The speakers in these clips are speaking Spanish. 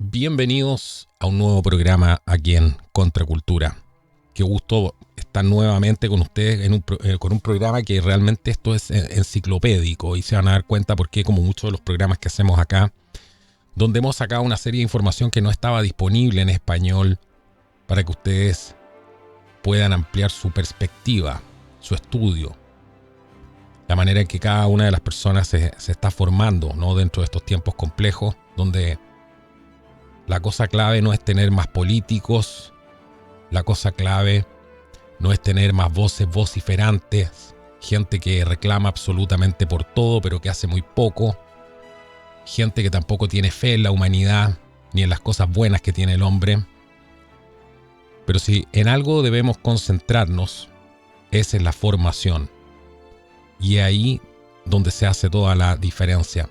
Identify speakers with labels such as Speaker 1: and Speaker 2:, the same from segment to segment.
Speaker 1: Bienvenidos a un nuevo programa aquí en Contracultura. Qué gusto estar nuevamente con ustedes con un programa que realmente esto es enciclopédico y se van a dar cuenta porque como muchos de los programas que hacemos acá, donde hemos sacado una serie de información que no estaba disponible en español para que ustedes puedan ampliar su perspectiva, su estudio, la manera en que cada una de las personas se está formando, ¿no? Dentro de estos tiempos complejos, donde la cosa clave no es tener más políticos, la cosa clave no es tener más voces vociferantes, gente que reclama absolutamente por todo pero que hace muy poco, gente que tampoco tiene fe en la humanidad ni en las cosas buenas que tiene el hombre. Pero si en algo debemos concentrarnos es en la formación. Y ahí donde se hace toda la diferencia.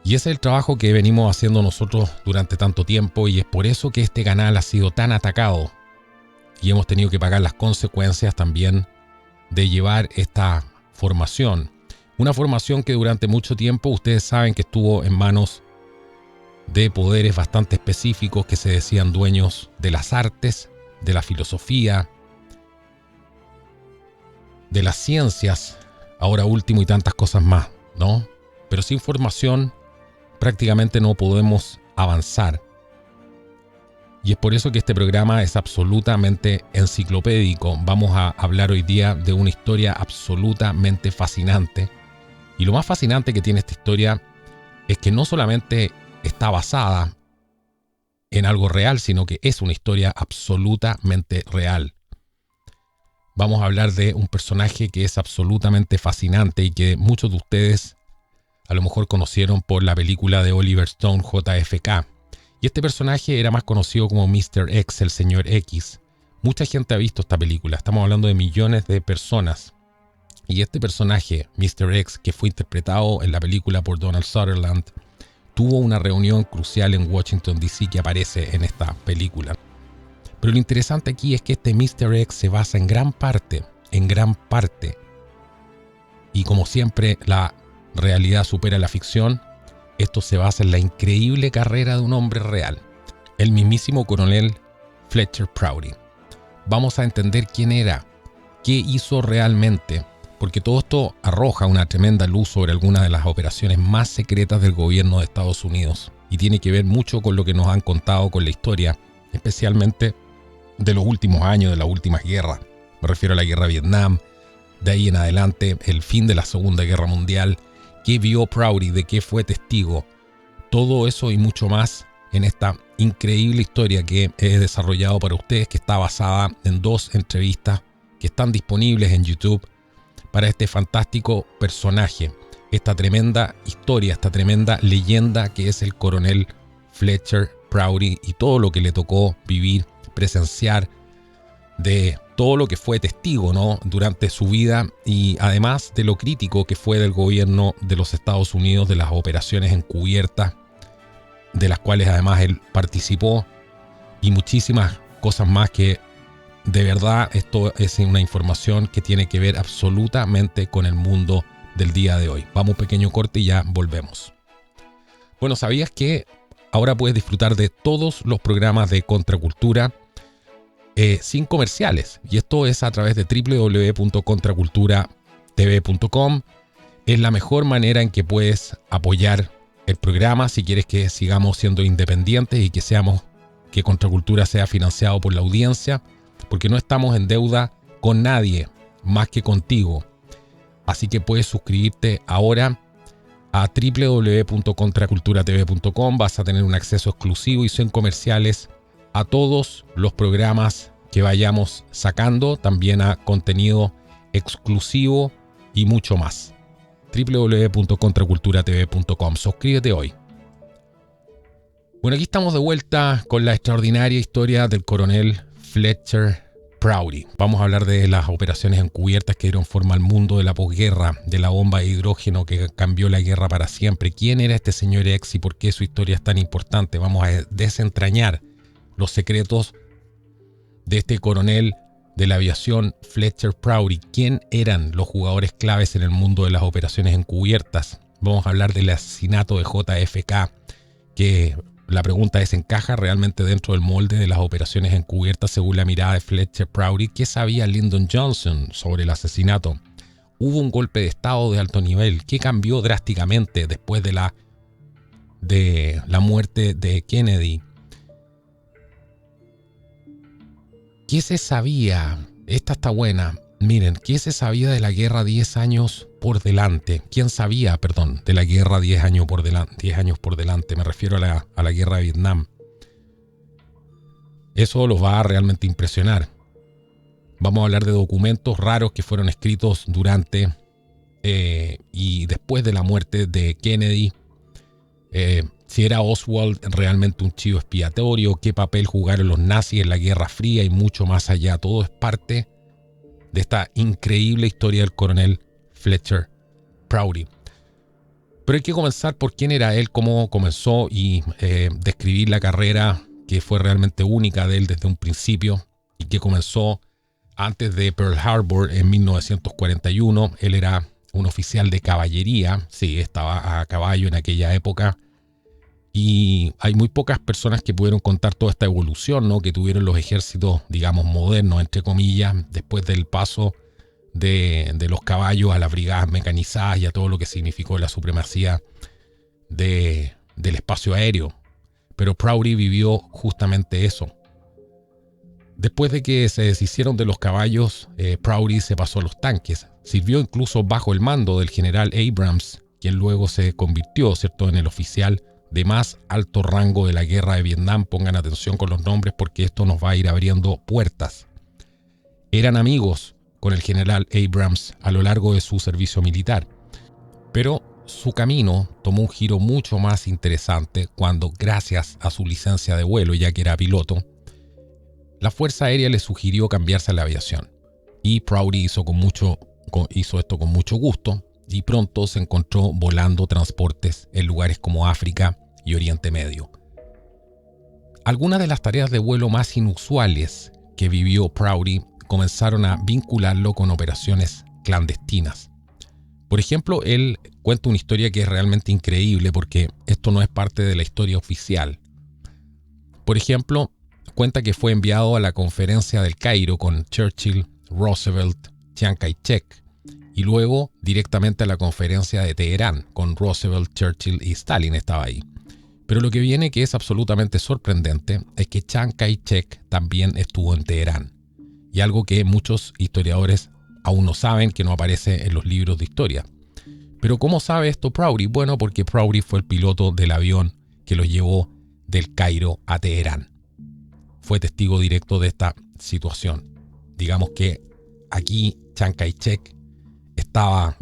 Speaker 1: Y ese es el trabajo que venimos haciendo nosotros durante tanto tiempo y es por eso que este canal ha sido tan atacado y hemos tenido que pagar las consecuencias también de llevar esta formación. Una formación que durante mucho tiempo ustedes saben que estuvo en manos de poderes bastante específicos que se decían dueños de las artes, de la filosofía, de las ciencias, ahora último y tantas cosas más, ¿no? Pero sin formación prácticamente no podemos avanzar. Y es por eso que este programa es absolutamente enciclopédico. Vamos a hablar hoy día de una historia absolutamente fascinante. Y lo más fascinante que tiene esta historia es que no solamente está basada en algo real, sino que es una historia absolutamente real. Vamos a hablar de un personaje que es absolutamente fascinante y que muchos de ustedes a lo mejor conocieron por la película de Oliver Stone, JFK. Y este personaje era más conocido como Mr. X, el señor X. Mucha gente ha visto esta película, estamos hablando de millones de personas. Y este personaje, Mr. X, que fue interpretado en la película por Donald Sutherland, tuvo una reunión crucial en Washington, D.C. que aparece en esta película. Pero lo interesante aquí es que este Mr. X se basa en gran parte, y como siempre la realidad supera la ficción, esto se basa en la increíble carrera de un hombre real, el mismísimo coronel Fletcher Prouty. Vamos a entender quién era, qué hizo realmente, porque todo esto arroja una tremenda luz sobre algunas de las operaciones más secretas del gobierno de Estados Unidos y tiene que ver mucho con lo que nos han contado con la historia, especialmente de los últimos años, de las últimas guerras. Me refiero a la guerra de Vietnam, de ahí en adelante el fin de la Segunda Guerra Mundial, qué vio Prouty, de qué fue testigo. Todo eso y mucho más en esta increíble historia que he desarrollado para ustedes, que está basada en 2 entrevistas que están disponibles en YouTube para este fantástico personaje, esta tremenda historia, esta tremenda leyenda que es el coronel Fletcher Prouty y todo lo que le tocó vivir, presenciar, de todo lo que fue testigo, ¿no? Durante su vida y además de lo crítico que fue del gobierno de los Estados Unidos, de las operaciones encubiertas, de las cuales además él participó y muchísimas cosas más que de verdad esto es una información que tiene que ver absolutamente con el mundo del día de hoy. Vamos a un pequeño corte y ya volvemos. Bueno, ¿sabías que ahora puedes disfrutar de todos los programas de Contracultura sin comerciales? Y esto es a través de www.contraculturatv.com. Es la mejor manera en que puedes apoyar el programa si quieres que sigamos siendo independientes y que Contracultura sea financiado por la audiencia, porque no estamos en deuda con nadie más que contigo. Así que puedes suscribirte ahora a www.contraculturatv.com. Vas a tener un acceso exclusivo y sin comerciales a todos los programas que vayamos sacando, también a contenido exclusivo y mucho más. www.contraculturatv.com. Suscríbete hoy. Bueno, aquí estamos de vuelta con la extraordinaria historia del coronel Fletcher Prouty. Vamos a hablar de las operaciones encubiertas que dieron forma al mundo de la posguerra, de la bomba de hidrógeno que cambió la guerra para siempre. ¿Quién era este señor X y por qué su historia es tan importante? Vamos a desentrañar los secretos de este coronel de la aviación Fletcher Prouty. ¿Quién eran los jugadores claves en el mundo de las operaciones encubiertas? Vamos a hablar del asesinato de JFK, que la pregunta es, ¿encaja realmente dentro del molde de las operaciones encubiertas según la mirada de Fletcher Prouty? ¿Qué sabía Lyndon Johnson sobre el asesinato? ¿Hubo un golpe de estado de alto nivel? ¿Qué cambió drásticamente después de la muerte de Kennedy? ¿Qué se sabía? Esta está buena. Miren, ¿qué se sabía de la guerra 10 años por delante? ¿Quién sabía, perdón, de la guerra 10 años por delante? 10 años por delante, me refiero a la guerra de Vietnam. Eso los va a realmente impresionar. Vamos a hablar de documentos raros que fueron escritos durante y después de la muerte de Kennedy. Si era Oswald realmente un chivo expiatorio, qué papel jugaron los nazis en la Guerra Fría y mucho más allá. Todo es parte de esta increíble historia del coronel Fletcher Prouty. Pero hay que comenzar por quién era él, cómo comenzó y describir la carrera que fue realmente única de él desde un principio y que comenzó antes de Pearl Harbor en 1941. Él era un oficial de caballería, sí, estaba a caballo en aquella época. Y hay muy pocas personas que pudieron contar toda esta evolución, ¿no?, que tuvieron los ejércitos, digamos, modernos, entre comillas, después del paso de los caballos a las brigadas mecanizadas y a todo lo que significó la supremacía del espacio aéreo. Pero Prouty vivió justamente eso. Después de que se deshicieron de los caballos, Prouty se pasó a los tanques. Sirvió incluso bajo el mando del general Abrams, quien luego se convirtió, ¿cierto?, en el oficial de más alto rango de la guerra de Vietnam. Pongan atención con los nombres porque esto nos va a ir abriendo puertas. Eran amigos con el general Abrams a lo largo de su servicio militar, pero su camino tomó un giro mucho más interesante cuando, gracias a su licencia de vuelo, ya que era piloto, la Fuerza Aérea le sugirió cambiarse a la aviación. Y Prouty hizo esto con mucho gusto y pronto se encontró volando transportes en lugares como África y Oriente Medio. Algunas de las tareas de vuelo más inusuales que vivió Prouty comenzaron a vincularlo con operaciones clandestinas. Por ejemplo, él cuenta una historia que es realmente increíble porque esto no es parte de la historia oficial. Por ejemplo, cuenta que fue enviado a la conferencia del Cairo con Churchill, Roosevelt, Chiang Kai-shek y luego directamente a la conferencia de Teherán con Roosevelt, Churchill y Stalin estaba ahí. Pero lo que viene, que es absolutamente sorprendente, es que Chiang Kai-shek también estuvo en Teherán. Y algo que muchos historiadores aún no saben, que no aparece en los libros de historia. Pero ¿cómo sabe esto Prouty? Bueno, porque Prouty fue el piloto del avión que lo llevó del Cairo a Teherán. Fue testigo directo de esta situación. Digamos que aquí Chiang Kai-shek estaba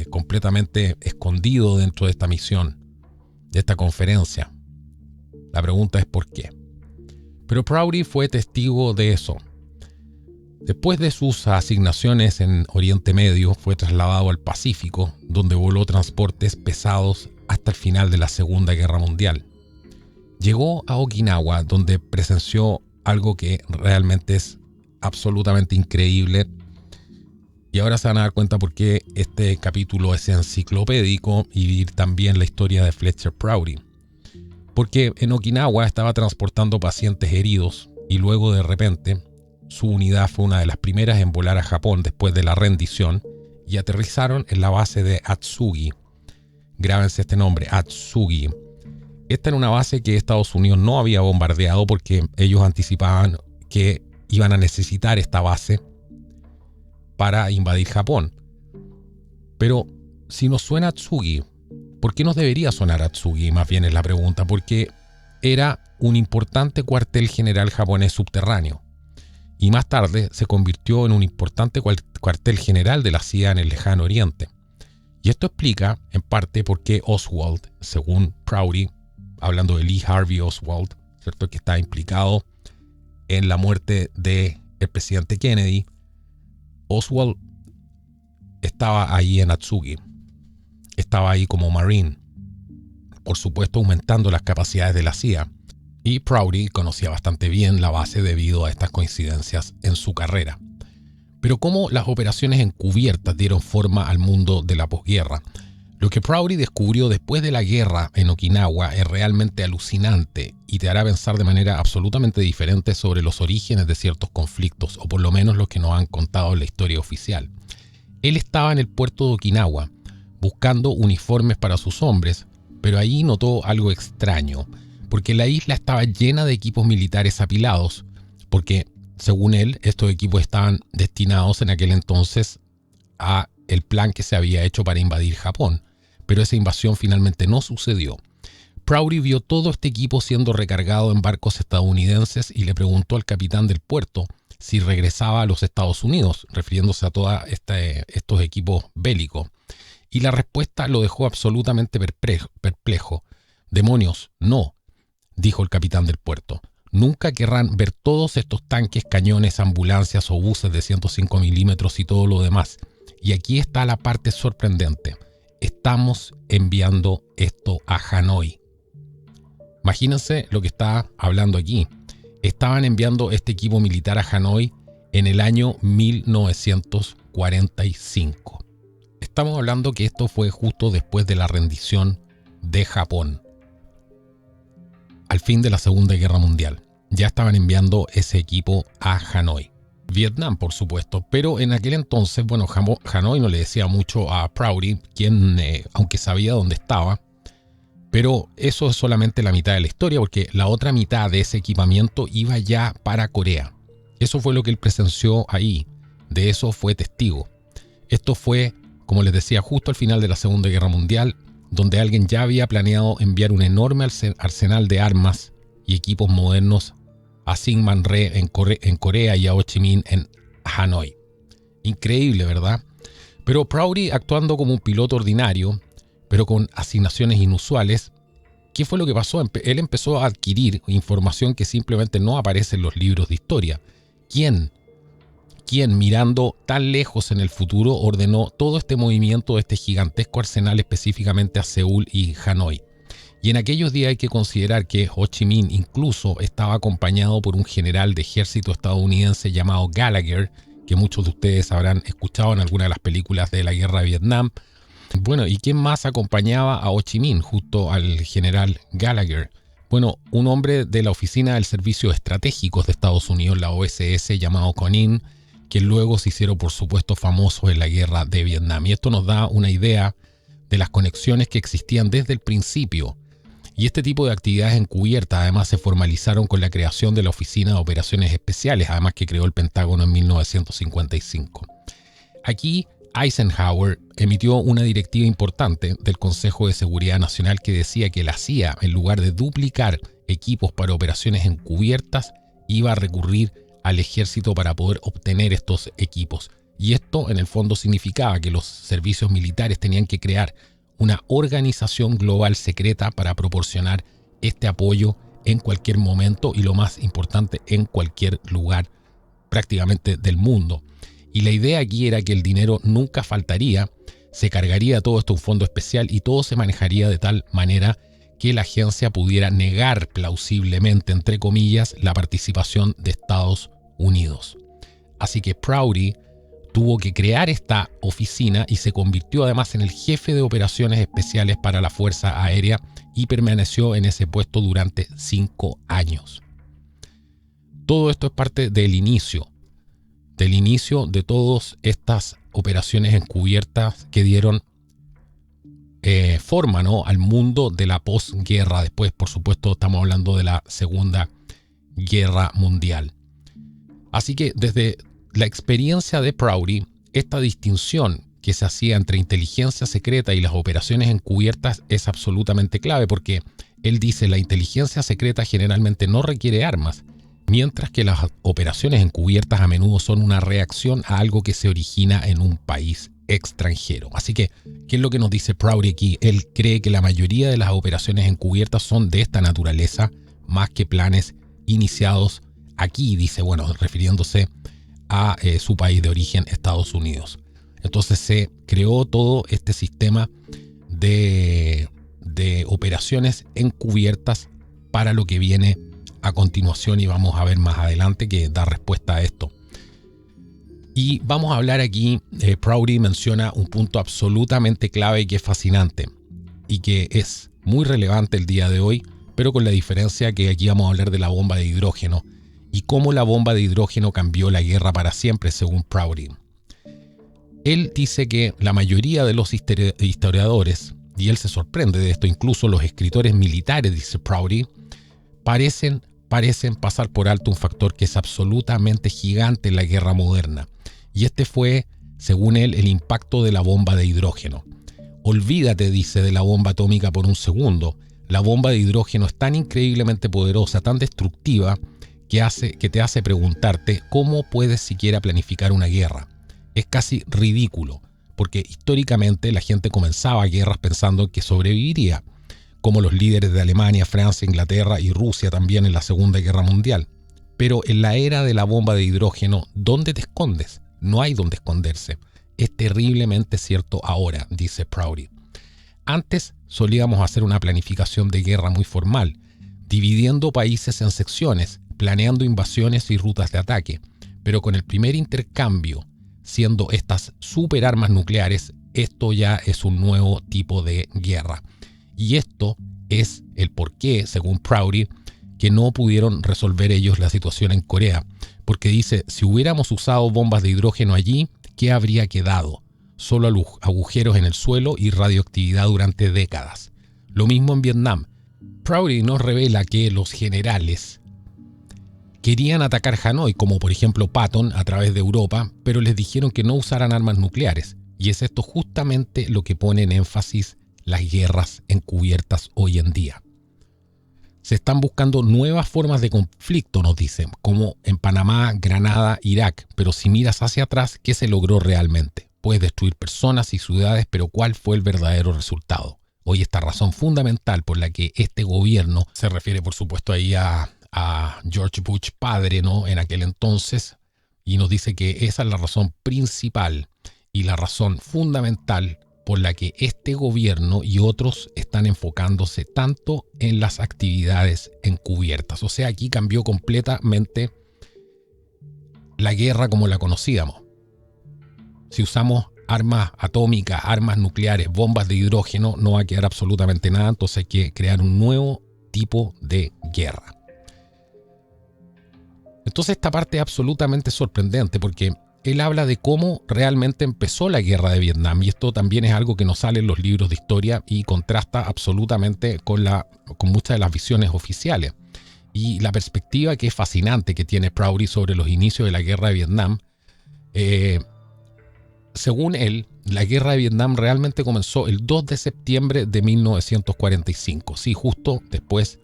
Speaker 1: completamente escondido dentro de esta misión, de esta conferencia. La pregunta es ¿por qué? Pero Prouty fue testigo de eso. Después de sus asignaciones en Oriente Medio, fue trasladado al Pacífico, donde voló transportes pesados hasta el final de la Segunda Guerra Mundial. Llegó a Okinawa, donde presenció algo que realmente es absolutamente increíble. Y ahora se van a dar cuenta por qué este capítulo es enciclopédico y también la historia de Fletcher Prouty. Porque en Okinawa estaba transportando pacientes heridos y luego de repente su unidad fue una de las primeras en volar a Japón después de la rendición y aterrizaron en la base de Atsugi. Grábense este nombre, Atsugi. Esta era una base que Estados Unidos no había bombardeado porque ellos anticipaban que iban a necesitar esta base para invadir Japón. Pero si nos suena Atsugi, ¿por qué nos debería sonar Atsugi? Más bien es la pregunta, porque era un importante cuartel general japonés subterráneo y más tarde se convirtió en un importante cuartel general de la CIA en el lejano oriente. Y esto explica en parte por qué Oswald, según Prouty, hablando de Lee Harvey Oswald, ¿cierto?, que está implicado en la muerte del presidente Kennedy, Oswald estaba ahí en Atsugi, estaba ahí como Marine, por supuesto aumentando las capacidades de la CIA, y Prouty conocía bastante bien la base debido a estas coincidencias en su carrera. Pero ¿cómo las operaciones encubiertas dieron forma al mundo de la posguerra? Lo que Prouty descubrió después de la guerra en Okinawa es realmente alucinante y te hará pensar de manera absolutamente diferente sobre los orígenes de ciertos conflictos, o por lo menos los que nos han contado en la historia oficial. Él estaba en el puerto de Okinawa buscando uniformes para sus hombres, pero ahí notó algo extraño, porque la isla estaba llena de equipos militares apilados, porque, según él, estos equipos estaban destinados en aquel entonces a el plan que se había hecho para invadir Japón, pero esa invasión finalmente no sucedió. Prouty vio todo este equipo siendo recargado en barcos estadounidenses y le preguntó al capitán del puerto si regresaba a los Estados Unidos, refiriéndose a todos estos equipos bélicos. Y la respuesta lo dejó absolutamente perplejo. «Demonios, no», dijo el capitán del puerto. «Nunca querrán ver todos estos tanques, cañones, ambulancias, obuses de 105 milímetros y todo lo demás. Y aquí está la parte sorprendente. Estamos enviando esto a Hanoi». Imagínense lo que está hablando aquí. Estaban enviando este equipo militar a Hanoi en el año 1945. Estamos hablando que esto fue justo después de la rendición de Japón. Al fin de la Segunda Guerra Mundial. Ya estaban enviando ese equipo a Hanoi. Vietnam, por supuesto, pero en aquel entonces, bueno, Hanoi no le decía mucho a Prouty, quien, aunque sabía dónde estaba, pero eso es solamente la mitad de la historia, porque la otra mitad de ese equipamiento iba ya para Corea. Eso fue lo que él presenció ahí, de eso fue testigo. Esto fue, como les decía, justo al final de la Segunda Guerra Mundial, donde alguien ya había planeado enviar un enorme arsenal de armas y equipos modernos a Syngman-rhae en Corea y a Ho Chi Minh en Hanoi. Increíble, ¿verdad? Pero Prouty, actuando como un piloto ordinario, pero con asignaciones inusuales, ¿qué fue lo que pasó? Él empezó a adquirir información que simplemente no aparece en los libros de historia. ¿Quién, mirando tan lejos en el futuro, ordenó todo este movimiento de este gigantesco arsenal específicamente a Seúl y Hanoi? Y en aquellos días hay que considerar que Ho Chi Minh incluso estaba acompañado por un general de ejército estadounidense llamado Gallagher, que muchos de ustedes habrán escuchado en alguna de las películas de la guerra de Vietnam. Bueno, ¿y quién más acompañaba a Ho Chi Minh junto al general Gallagher? Bueno, un hombre de la Oficina del Servicios Estratégicos de Estados Unidos, la OSS, llamado Conin, que luego se hicieron, por supuesto, famosos en la guerra de Vietnam. Y esto nos da una idea de las conexiones que existían desde el principio. Y este tipo de actividades encubiertas además se formalizaron con la creación de la Oficina de Operaciones Especiales, además que creó el Pentágono en 1955. Aquí Eisenhower emitió una directiva importante del Consejo de Seguridad Nacional que decía que la CIA, en lugar de duplicar equipos para operaciones encubiertas, iba a recurrir al ejército para poder obtener estos equipos. Y esto en el fondo significaba que los servicios militares tenían que crear una organización global secreta para proporcionar este apoyo en cualquier momento y, lo más importante, en cualquier lugar prácticamente del mundo. Y la idea aquí era que el dinero nunca faltaría, se cargaría todo esto a un fondo especial y todo se manejaría de tal manera que la agencia pudiera negar plausiblemente, entre comillas, la participación de Estados Unidos. Así que Prouty tuvo que crear esta oficina y se convirtió además en el jefe de operaciones especiales para la Fuerza Aérea y permaneció en ese puesto durante 5 años. Todo esto es parte del inicio de todas estas operaciones encubiertas que dieron forma, ¿no?, al mundo de la posguerra. Después, por supuesto, estamos hablando de la Segunda Guerra Mundial. Así que desde la experiencia de Prouty, esta distinción que se hacía entre inteligencia secreta y las operaciones encubiertas es absolutamente clave, porque él dice la inteligencia secreta generalmente no requiere armas, mientras que las operaciones encubiertas a menudo son una reacción a algo que se origina en un país extranjero. Así que, ¿qué es lo que nos dice Prouty aquí? Él cree que la mayoría de las operaciones encubiertas son de esta naturaleza, más que planes iniciados aquí, dice, bueno, refiriéndose a su país de origen, Estados Unidos. Entonces se creó todo este sistema de operaciones encubiertas para lo que viene a continuación y vamos a ver más adelante que da respuesta a esto. Y vamos a hablar aquí, Prouty menciona un punto absolutamente clave y que es fascinante y que es muy relevante el día de hoy, pero con la diferencia que aquí vamos a hablar de la bomba de hidrógeno y cómo la bomba de hidrógeno cambió la guerra para siempre, según Prouty. Él dice que la mayoría de los historiadores, y él se sorprende de esto, incluso los escritores militares, dice Prouty, parecen pasar por alto un factor que es absolutamente gigante en la guerra moderna. Y este fue, según él, el impacto de la bomba de hidrógeno. Olvídate, dice, de la bomba atómica por un segundo. La bomba de hidrógeno es tan increíblemente poderosa, tan destructiva, que te hace preguntarte cómo puedes siquiera planificar una guerra. Es casi ridículo, porque históricamente la gente comenzaba guerras pensando que sobreviviría, como los líderes de Alemania, Francia, Inglaterra y Rusia también en la Segunda Guerra Mundial. Pero en la era de la bomba de hidrógeno, ¿dónde te escondes? No hay dónde esconderse. Es terriblemente cierto ahora, dice Prouty. Antes solíamos hacer una planificación de guerra muy formal, dividiendo países en secciones, planeando invasiones y rutas de ataque. Pero con el primer intercambio, siendo estas superarmas nucleares, esto ya es un nuevo tipo de guerra. Y esto es el porqué, según Prouty, que no pudieron resolver ellos la situación en Corea. Porque dice, si hubiéramos usado bombas de hidrógeno allí, ¿qué habría quedado? Solo agujeros en el suelo y radioactividad durante décadas. Lo mismo en Vietnam. Prouty nos revela que los generales querían atacar Hanoi, como por ejemplo Patton, a través de Europa, pero les dijeron que no usaran armas nucleares. Y es esto justamente lo que pone en énfasis las guerras encubiertas hoy en día. Se están buscando nuevas formas de conflicto, nos dicen, como en Panamá, Granada, Irak. Pero si miras hacia atrás, ¿qué se logró realmente? Puedes destruir personas y ciudades, pero ¿cuál fue el verdadero resultado? Hoy esta razón fundamental por la que este gobierno, se refiere por supuesto ahí a George Bush padre, ¿no?, en aquel entonces, y nos dice que esa es la razón principal y la razón fundamental por la que este gobierno y otros están enfocándose tanto en las actividades encubiertas. O sea, aquí cambió completamente la guerra como la conocíamos. Si usamos armas atómicas, armas nucleares, bombas de hidrógeno, no va a quedar absolutamente nada, entonces hay que crear un nuevo tipo de guerra. Entonces esta parte es absolutamente sorprendente porque él habla de cómo realmente empezó la guerra de Vietnam, y esto también es algo que no sale en los libros de historia y contrasta absolutamente con muchas de las visiones oficiales. Y la perspectiva que es fascinante que tiene Prouty sobre los inicios de la guerra de Vietnam, según él, la guerra de Vietnam realmente comenzó el 2 de septiembre de 1945, sí, justo después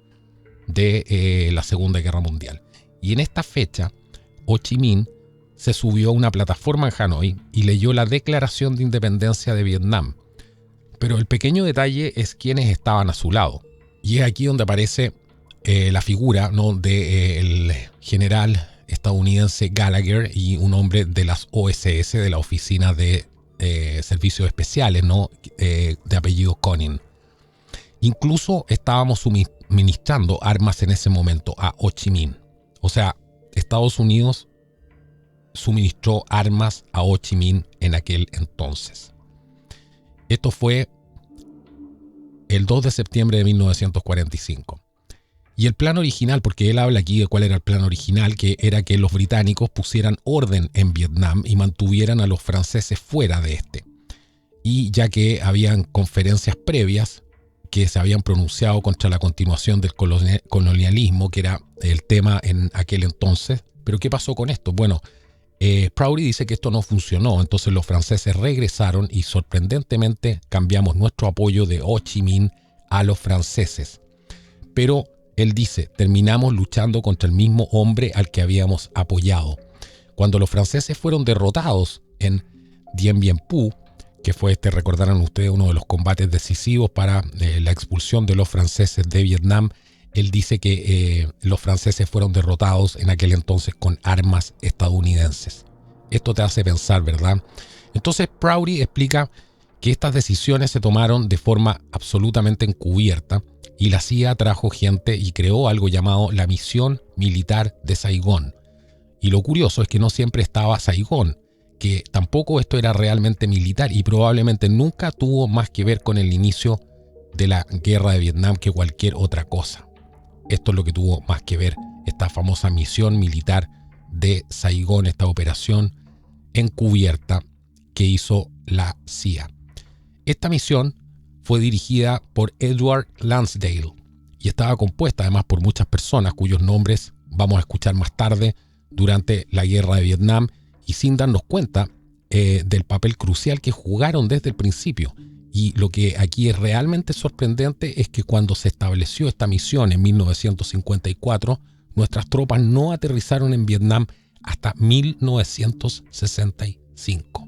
Speaker 1: de la Segunda Guerra Mundial. Y en esta fecha, Ho Chi Minh se subió a una plataforma en Hanoi y leyó la Declaración de Independencia de Vietnam. Pero el pequeño detalle es quiénes estaban a su lado. Y es aquí donde aparece la figura, ¿no?, del general estadounidense Gallagher y un hombre de las OSS, de la Oficina de Servicios Especiales, ¿no?, de apellido Conning. Incluso estábamos suministrando armas en ese momento a Ho Chi Minh. O sea, Estados Unidos suministró armas a Ho Chi Minh en aquel entonces. Esto fue el 2 de septiembre de 1945. Y el plan original, porque él habla aquí de cuál era el plan original, que era que los británicos pusieran orden en Vietnam y mantuvieran a los franceses fuera de este. Y ya que habían conferencias previas que se habían pronunciado contra la continuación del colonialismo, que era el tema en aquel entonces. Pero ¿qué pasó con esto? Bueno, Prouty dice que esto no funcionó, entonces los franceses regresaron y sorprendentemente cambiamos nuestro apoyo de Ho Chi Minh a los franceses. Pero él dice, terminamos luchando contra el mismo hombre al que habíamos apoyado. Cuando los franceses fueron derrotados en Dien Bien Phu, que fue recordarán ustedes, uno de los combates decisivos para la expulsión de los franceses de Vietnam, él dice que los franceses fueron derrotados en aquel entonces con armas estadounidenses. Esto te hace pensar, ¿verdad? Entonces Prouty explica que estas decisiones se tomaron de forma absolutamente encubierta y la CIA trajo gente y creó algo llamado la Misión Militar de Saigón. Y lo curioso es que no siempre estaba Saigón, que tampoco esto era realmente militar y probablemente nunca tuvo más que ver con el inicio de la guerra de Vietnam que cualquier otra cosa. Esto es lo que tuvo más que ver esta famosa misión militar de Saigón, esta operación encubierta que hizo la CIA. Esta misión fue dirigida por Edward Lansdale y estaba compuesta además por muchas personas cuyos nombres vamos a escuchar más tarde durante la guerra de Vietnam y sin darnos cuenta del papel crucial que jugaron desde el principio. Y lo que aquí es realmente sorprendente es que cuando se estableció esta misión en 1954, nuestras tropas no aterrizaron en Vietnam hasta 1965.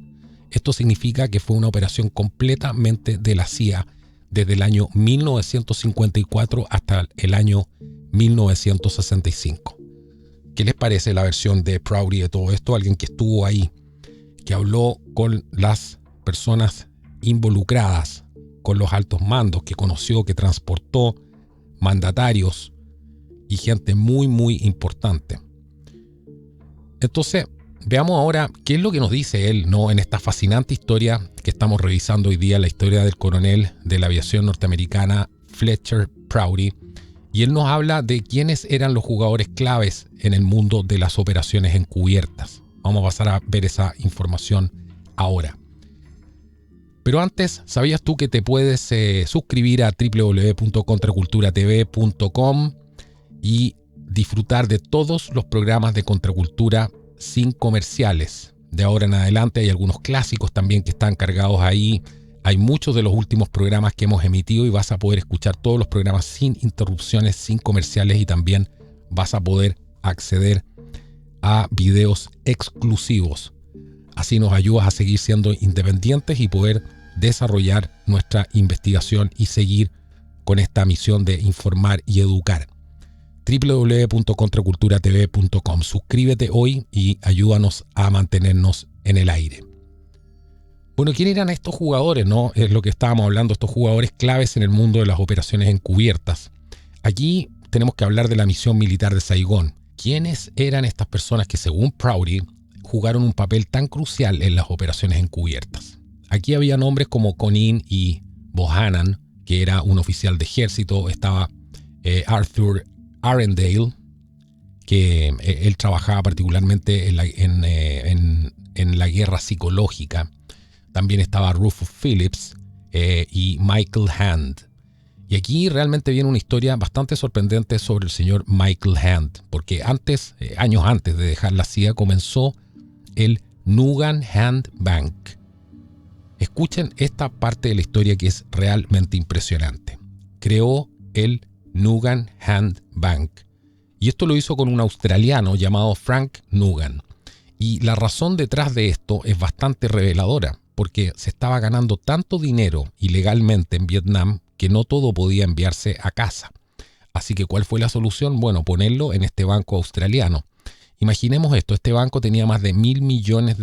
Speaker 1: Esto significa que fue una operación completamente de la CIA desde el año 1954 hasta el año 1965. ¿Qué les parece la versión de Prouty de todo esto? Alguien que estuvo ahí, que habló con las personas involucradas, con los altos mandos, que conoció, que transportó mandatarios y gente muy, muy importante. Entonces, veamos ahora qué es lo que nos dice él, ¿no? En esta fascinante historia que estamos revisando hoy día, la historia del coronel de la aviación norteamericana Fletcher Prouty. Y él nos habla de quiénes eran los jugadores claves en el mundo de las operaciones encubiertas. Vamos a pasar a ver esa información ahora. Pero antes, ¿sabías tú que te puedes suscribir a www.contraculturatv.com y disfrutar de todos los programas de Contracultura sin comerciales? De ahora en adelante hay algunos clásicos también que están cargados ahí. Hay muchos de los últimos programas que hemos emitido y vas a poder escuchar todos los programas sin interrupciones, sin comerciales, y también vas a poder acceder a videos exclusivos. Así nos ayudas a seguir siendo independientes y poder desarrollar nuestra investigación y seguir con esta misión de informar y educar. www.contraculturatv.com. Suscríbete hoy y ayúdanos a mantenernos en el aire. Bueno, ¿quién eran estos jugadores, no? Es lo que estábamos hablando, estos jugadores claves en el mundo de las operaciones encubiertas. Aquí tenemos que hablar de la misión militar de Saigón. ¿Quiénes eran estas personas que, según Prouty, jugaron un papel tan crucial en las operaciones encubiertas? Aquí había nombres como Conin y Bohannan, que era un oficial de ejército. Estaba Arthur Arendale, que él trabajaba particularmente en la guerra psicológica. También estaba Rufus Phillips y Michael Hand. Y aquí realmente viene una historia bastante sorprendente sobre el señor Michael Hand, porque años antes de dejar la CIA, comenzó el Nugan Hand Bank. Escuchen esta parte de la historia que es realmente impresionante. Creó el Nugan Hand Bank. Y esto lo hizo con un australiano llamado Frank Nugan. Y la razón detrás de esto es bastante reveladora, porque se estaba ganando tanto dinero ilegalmente en Vietnam que no todo podía enviarse a casa. Así que, ¿cuál fue la solución? Bueno, ponerlo en este banco australiano. Imaginemos esto, este banco tenía más de $1.000 millones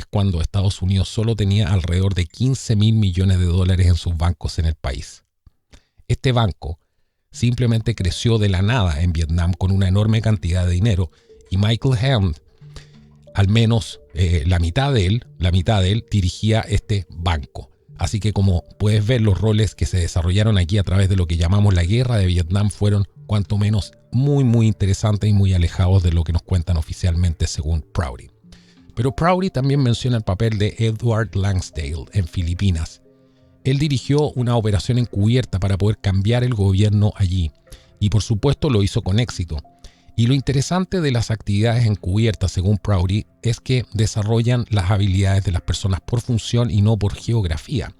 Speaker 1: cuando Estados Unidos solo tenía alrededor de $15.000 millones en sus bancos en el país. Este banco simplemente creció de la nada en Vietnam con una enorme cantidad de dinero y Michael Hand, al menos la mitad de él dirigía este banco. Así que, como puedes ver, los roles que se desarrollaron aquí a través de lo que llamamos la guerra de Vietnam fueron cuanto menos muy muy interesantes y muy alejados de lo que nos cuentan oficialmente según Prouty. Pero Prouty también menciona el papel de Edward Lansdale en Filipinas. Él dirigió una operación encubierta para poder cambiar el gobierno allí y por supuesto lo hizo con éxito. Y lo interesante de las actividades encubiertas, según Prouty, es que desarrollan las habilidades de las personas por función y no por geografía.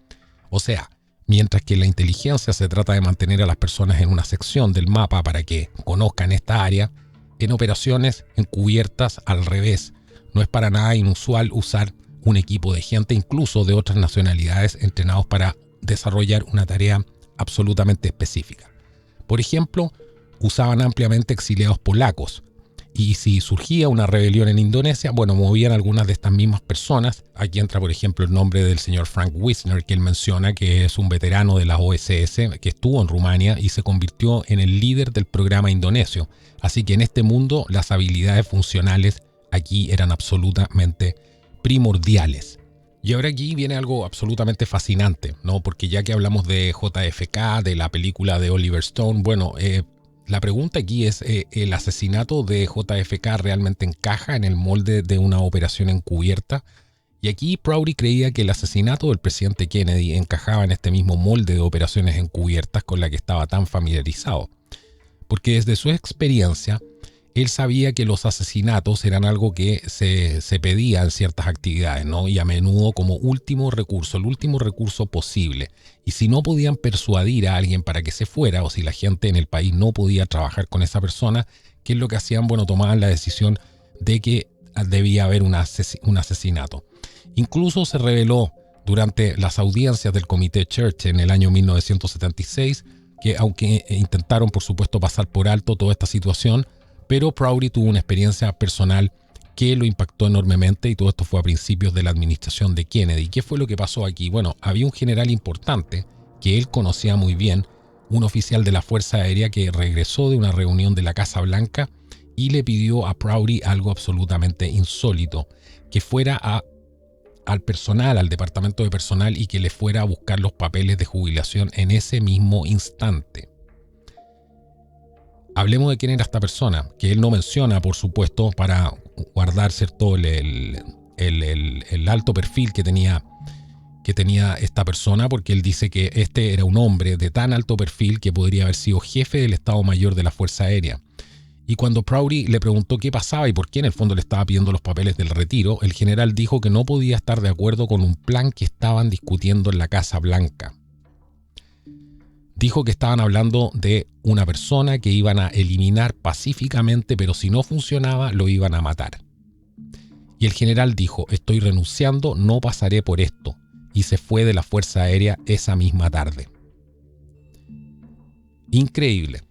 Speaker 1: O sea, mientras que la inteligencia se trata de mantener a las personas en una sección del mapa para que conozcan esta área, en operaciones encubiertas al revés. No es para nada inusual usar un equipo de gente, incluso de otras nacionalidades, entrenados para desarrollar una tarea absolutamente específica. Por ejemplo, usaban ampliamente exiliados polacos. Y si surgía una rebelión en Indonesia, bueno, movían algunas de estas mismas personas. Aquí entra, por ejemplo, el nombre del señor Frank Wisner, que él menciona, que es un veterano de la OSS, que estuvo en Rumania y se convirtió en el líder del programa indonesio. Así que en este mundo las habilidades funcionales aquí eran absolutamente primordiales. Y ahora aquí viene algo absolutamente fascinante, ¿no? Porque ya que hablamos de JFK, de la película de Oliver Stone, bueno, la pregunta aquí es, ¿el asesinato de JFK realmente encaja en el molde de una operación encubierta? Y aquí Prouty creía que el asesinato del presidente Kennedy encajaba en este mismo molde de operaciones encubiertas con la que estaba tan familiarizado. Porque desde su experiencia, él sabía que los asesinatos eran algo que se pedía en ciertas actividades, ¿no? Y a menudo como último recurso, el último recurso posible. Y si no podían persuadir a alguien para que se fuera, o si la gente en el país no podía trabajar con esa persona, ¿qué es lo que hacían? Bueno, tomaban la decisión de que debía haber un asesinato. Incluso se reveló durante las audiencias del Comité Church en el año 1976 que, aunque intentaron por supuesto pasar por alto toda esta situación, pero Prouty tuvo una experiencia personal que lo impactó enormemente, y todo esto fue a principios de la administración de Kennedy. ¿Qué fue lo que pasó aquí? Bueno, había un general importante que él conocía muy bien, un oficial de la Fuerza Aérea que regresó de una reunión de la Casa Blanca y le pidió a Prouty algo absolutamente insólito, que fuera al personal, al departamento de personal, y que le fuera a buscar los papeles de jubilación en ese mismo instante. Hablemos de quién era esta persona, que él no menciona, por supuesto, para guardar, ¿cierto?, el alto perfil que tenía esta persona, porque él dice que este era un hombre de tan alto perfil que podría haber sido jefe del Estado Mayor de la Fuerza Aérea. Y cuando Prouty le preguntó qué pasaba y por qué en el fondo le estaba pidiendo los papeles del retiro, el general dijo que no podía estar de acuerdo con un plan que estaban discutiendo en la Casa Blanca. Dijo que estaban hablando de una persona que iban a eliminar pacíficamente, pero si no funcionaba, lo iban a matar. Y el general dijo: estoy renunciando, no pasaré por esto. Y se fue de la Fuerza Aérea esa misma tarde. Increíble.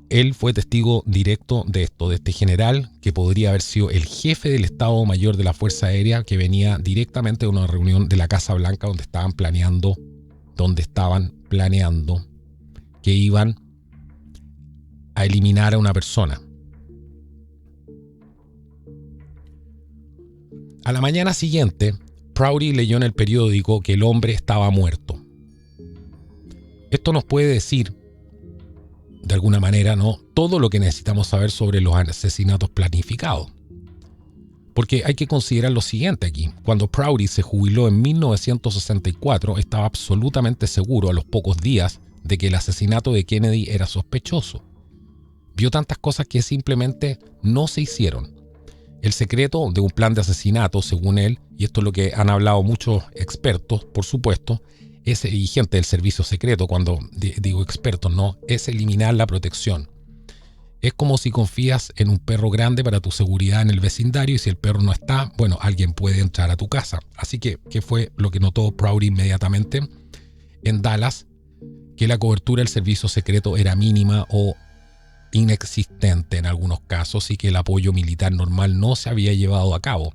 Speaker 1: Él fue testigo directo de esto, de este general que podría haber sido el jefe del Estado Mayor de la Fuerza Aérea, que venía directamente de una reunión de la Casa Blanca donde estaban planeando que iban a eliminar a una persona. A la mañana siguiente, Prouty leyó en el periódico que el hombre estaba muerto. Esto nos puede decir, de alguna manera, ¿no?, todo lo que necesitamos saber sobre los asesinatos planificados. Porque hay que considerar lo siguiente aquí. Cuando Prouty se jubiló en 1964, estaba absolutamente seguro a los pocos días de que el asesinato de Kennedy era sospechoso. Vio tantas cosas que simplemente no se hicieron. El secreto de un plan de asesinato, según él, y esto es lo que han hablado muchos expertos, por supuesto, y gente del servicio secreto, cuando digo expertos, no, es eliminar la protección. Es como si confías en un perro grande para tu seguridad en el vecindario, y si el perro no está, bueno, alguien puede entrar a tu casa. Así que, ¿qué fue lo que notó Prouty inmediatamente? En Dallas, que la cobertura del servicio secreto era mínima o inexistente en algunos casos, y que el apoyo militar normal no se había llevado a cabo.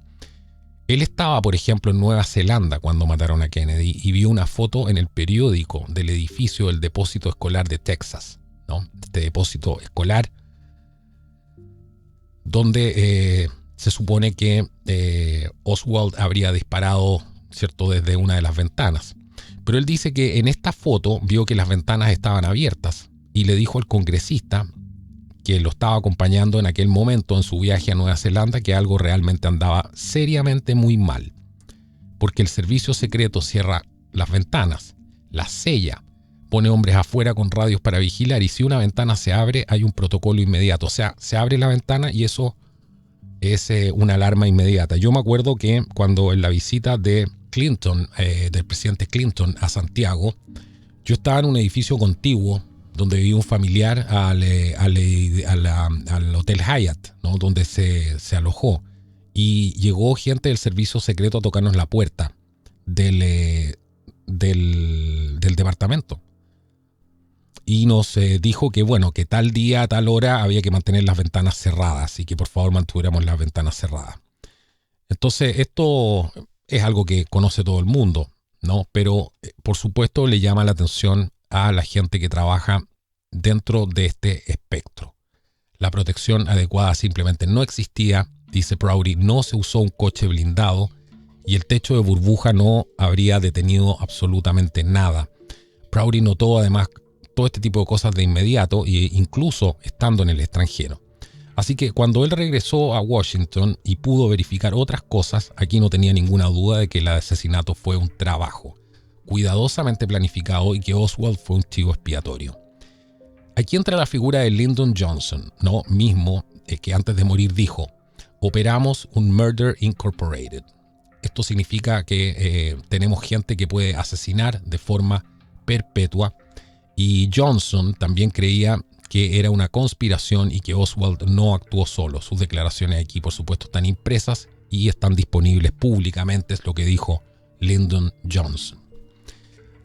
Speaker 1: Él estaba, por ejemplo, en Nueva Zelanda cuando mataron a Kennedy y vio una foto en el periódico del edificio del depósito escolar de Texas, ¿no? Este depósito escolar donde se supone que Oswald habría disparado, ¿cierto?, desde una de las ventanas. Pero él dice que en esta foto vio que las ventanas estaban abiertas y le dijo al congresista que lo estaba acompañando en aquel momento en su viaje a Nueva Zelanda que algo realmente andaba seriamente muy mal. Porque el servicio secreto cierra las ventanas, las sella, pone hombres afuera con radios para vigilar, y si una ventana se abre hay un protocolo inmediato. O sea, se abre la ventana y eso es una alarma inmediata. Yo me acuerdo que cuando en la visita de Clinton, del presidente Clinton a Santiago, yo estaba en un edificio contiguo donde vivía un familiar al Hotel Hyatt, ¿no?, donde se alojó, y llegó gente del servicio secreto a tocarnos la puerta del departamento. Y nos dijo que, bueno, que tal día, a tal hora había que mantener las ventanas cerradas y que por favor mantuviéramos las ventanas cerradas. Entonces, esto es algo que conoce todo el mundo, ¿no? Pero, por supuesto, le llama la atención a la gente que trabaja dentro de este espectro. La protección adecuada simplemente no existía dice Prouty, no se usó un coche blindado y el techo de burbuja no habría detenido absolutamente nada. Prouty notó además todo este tipo de cosas de inmediato, e incluso estando en el extranjero. Así que cuando él regresó a Washington y pudo verificar otras cosas, aquí no tenía ninguna duda de que el asesinato fue un trabajo cuidadosamente planificado y que Oswald fue un chivo expiatorio. Aquí entra la figura de Lyndon Johnson, ¿no? Mismo que antes de morir dijo: operamos un Murder Incorporated. Esto significa que tenemos gente que puede asesinar de forma perpetua, y Johnson también creía que era una conspiración y que Oswald no actuó solo. Sus declaraciones aquí, por supuesto, están impresas y están disponibles públicamente, es lo que dijo Lyndon Johnson.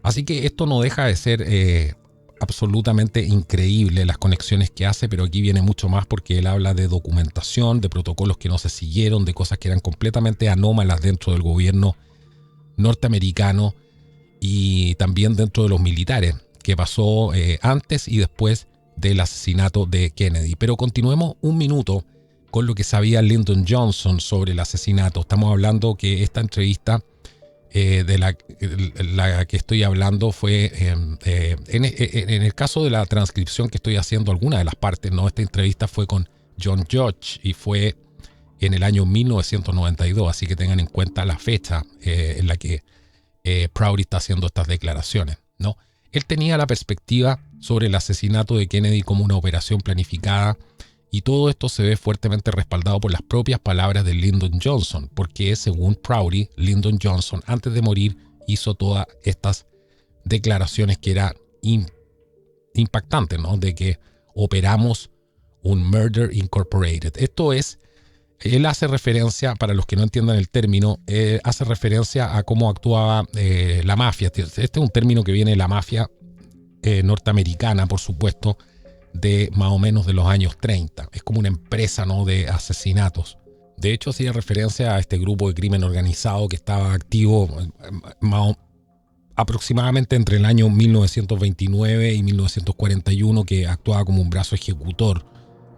Speaker 1: Así que esto no deja de ser absolutamente increíble las conexiones que hace, pero aquí viene mucho más porque él habla de documentación, de protocolos que no se siguieron, de cosas que eran completamente anómalas dentro del gobierno norteamericano y también dentro de los militares, que pasó antes y después del asesinato de Kennedy. Pero continuemos un minuto con lo que sabía Lyndon Johnson sobre el asesinato. Estamos hablando que esta entrevista de la que estoy hablando fue en el caso de la transcripción que estoy haciendo, alguna de las partes, ¿no? Esta entrevista fue con John Judge y fue en el año 1992, así que tengan en cuenta la fecha en la que Prouty está haciendo estas declaraciones, ¿no? Él tenía la perspectiva sobre el asesinato de Kennedy como una operación planificada, y todo esto se ve fuertemente respaldado por las propias palabras de Lyndon Johnson, porque según Prouty, Lyndon Johnson antes de morir hizo todas estas declaraciones que eran impactantes, ¿no? De que operamos un Murder Incorporated. Esto es, él hace referencia, para los que no entiendan el término, hace referencia a cómo actuaba la mafia. Este es un término que viene de la mafia norteamericana, por supuesto, de más o menos de los años 30. Es como una empresa, ¿no?, de asesinatos. De hecho, hacía referencia a este grupo de crimen organizado que estaba activo aproximadamente entre el año 1929 y 1941, que actuaba como un brazo ejecutor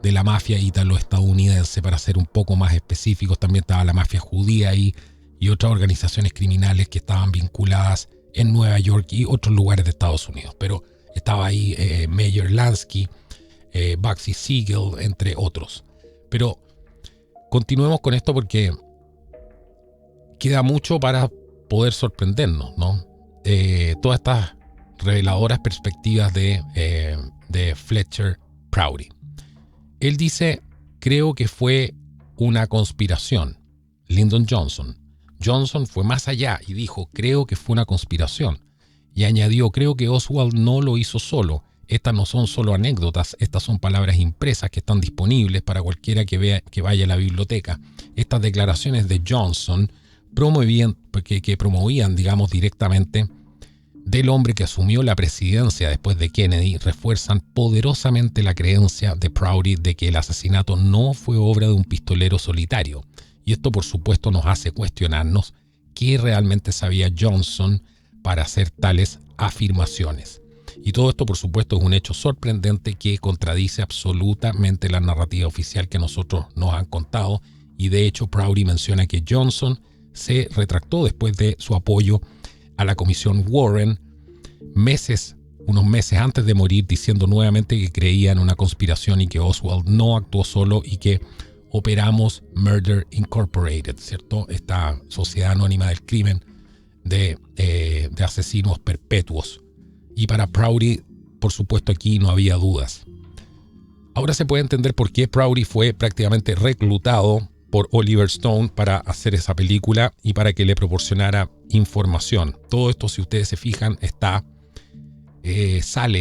Speaker 1: de la mafia ítalo-estadounidense. Para ser un poco más específicos, también estaba la mafia judía ahí y otras organizaciones criminales que estaban vinculadas en Nueva York y otros lugares de Estados Unidos. Pero estaba ahí Meyer Lansky, Bugsy Siegel, entre otros. Pero continuemos con esto porque queda mucho para poder sorprendernos, ¿no? Todas estas reveladoras perspectivas de Fletcher Prouty. Él dice: creo que fue una conspiración. Lyndon Johnson. Johnson fue más allá y dijo: creo que fue una conspiración. Y añadió: creo que Oswald no lo hizo solo. Estas no son solo anécdotas, estas son palabras impresas que están disponibles para cualquiera que vaya a la biblioteca. Estas declaraciones de Johnson que promovían, digamos, directamente del hombre que asumió la presidencia después de Kennedy, refuerzan poderosamente la creencia de Prouty de que el asesinato no fue obra de un pistolero solitario. Y esto, por supuesto, nos hace cuestionarnos qué realmente sabía Johnson para hacer tales afirmaciones. Y todo esto, por supuesto, es un hecho sorprendente que contradice absolutamente la narrativa oficial que nosotros nos han contado. Y de hecho, Prouty menciona que Johnson se retractó después de su apoyo a la comisión Warren unos meses antes de morir, diciendo nuevamente que creía en una conspiración y que Oswald no actuó solo y que operamos Murder Incorporated, ¿cierto? Esta sociedad anónima del crimen de asesinos perpetuos. Y para Prouty, por supuesto, aquí no había dudas. Ahora se puede entender por qué Prouty fue prácticamente reclutado por Oliver Stone para hacer esa película y para que le proporcionara información. Todo esto, si ustedes se fijan,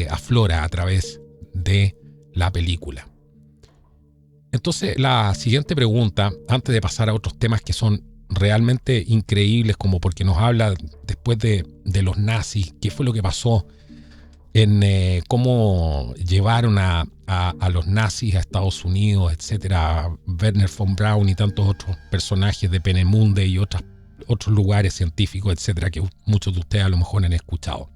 Speaker 1: aflora a través de la película. Entonces, la siguiente pregunta, antes de pasar a otros temas que son realmente increíbles, como porque nos habla después de los nazis, qué fue lo que pasó en cómo llevaron a los nazis a Estados Unidos, etcétera, Werner von Braun y tantos otros personajes de Peenemünde y otros lugares científicos, etcétera, que muchos de ustedes a lo mejor han escuchado.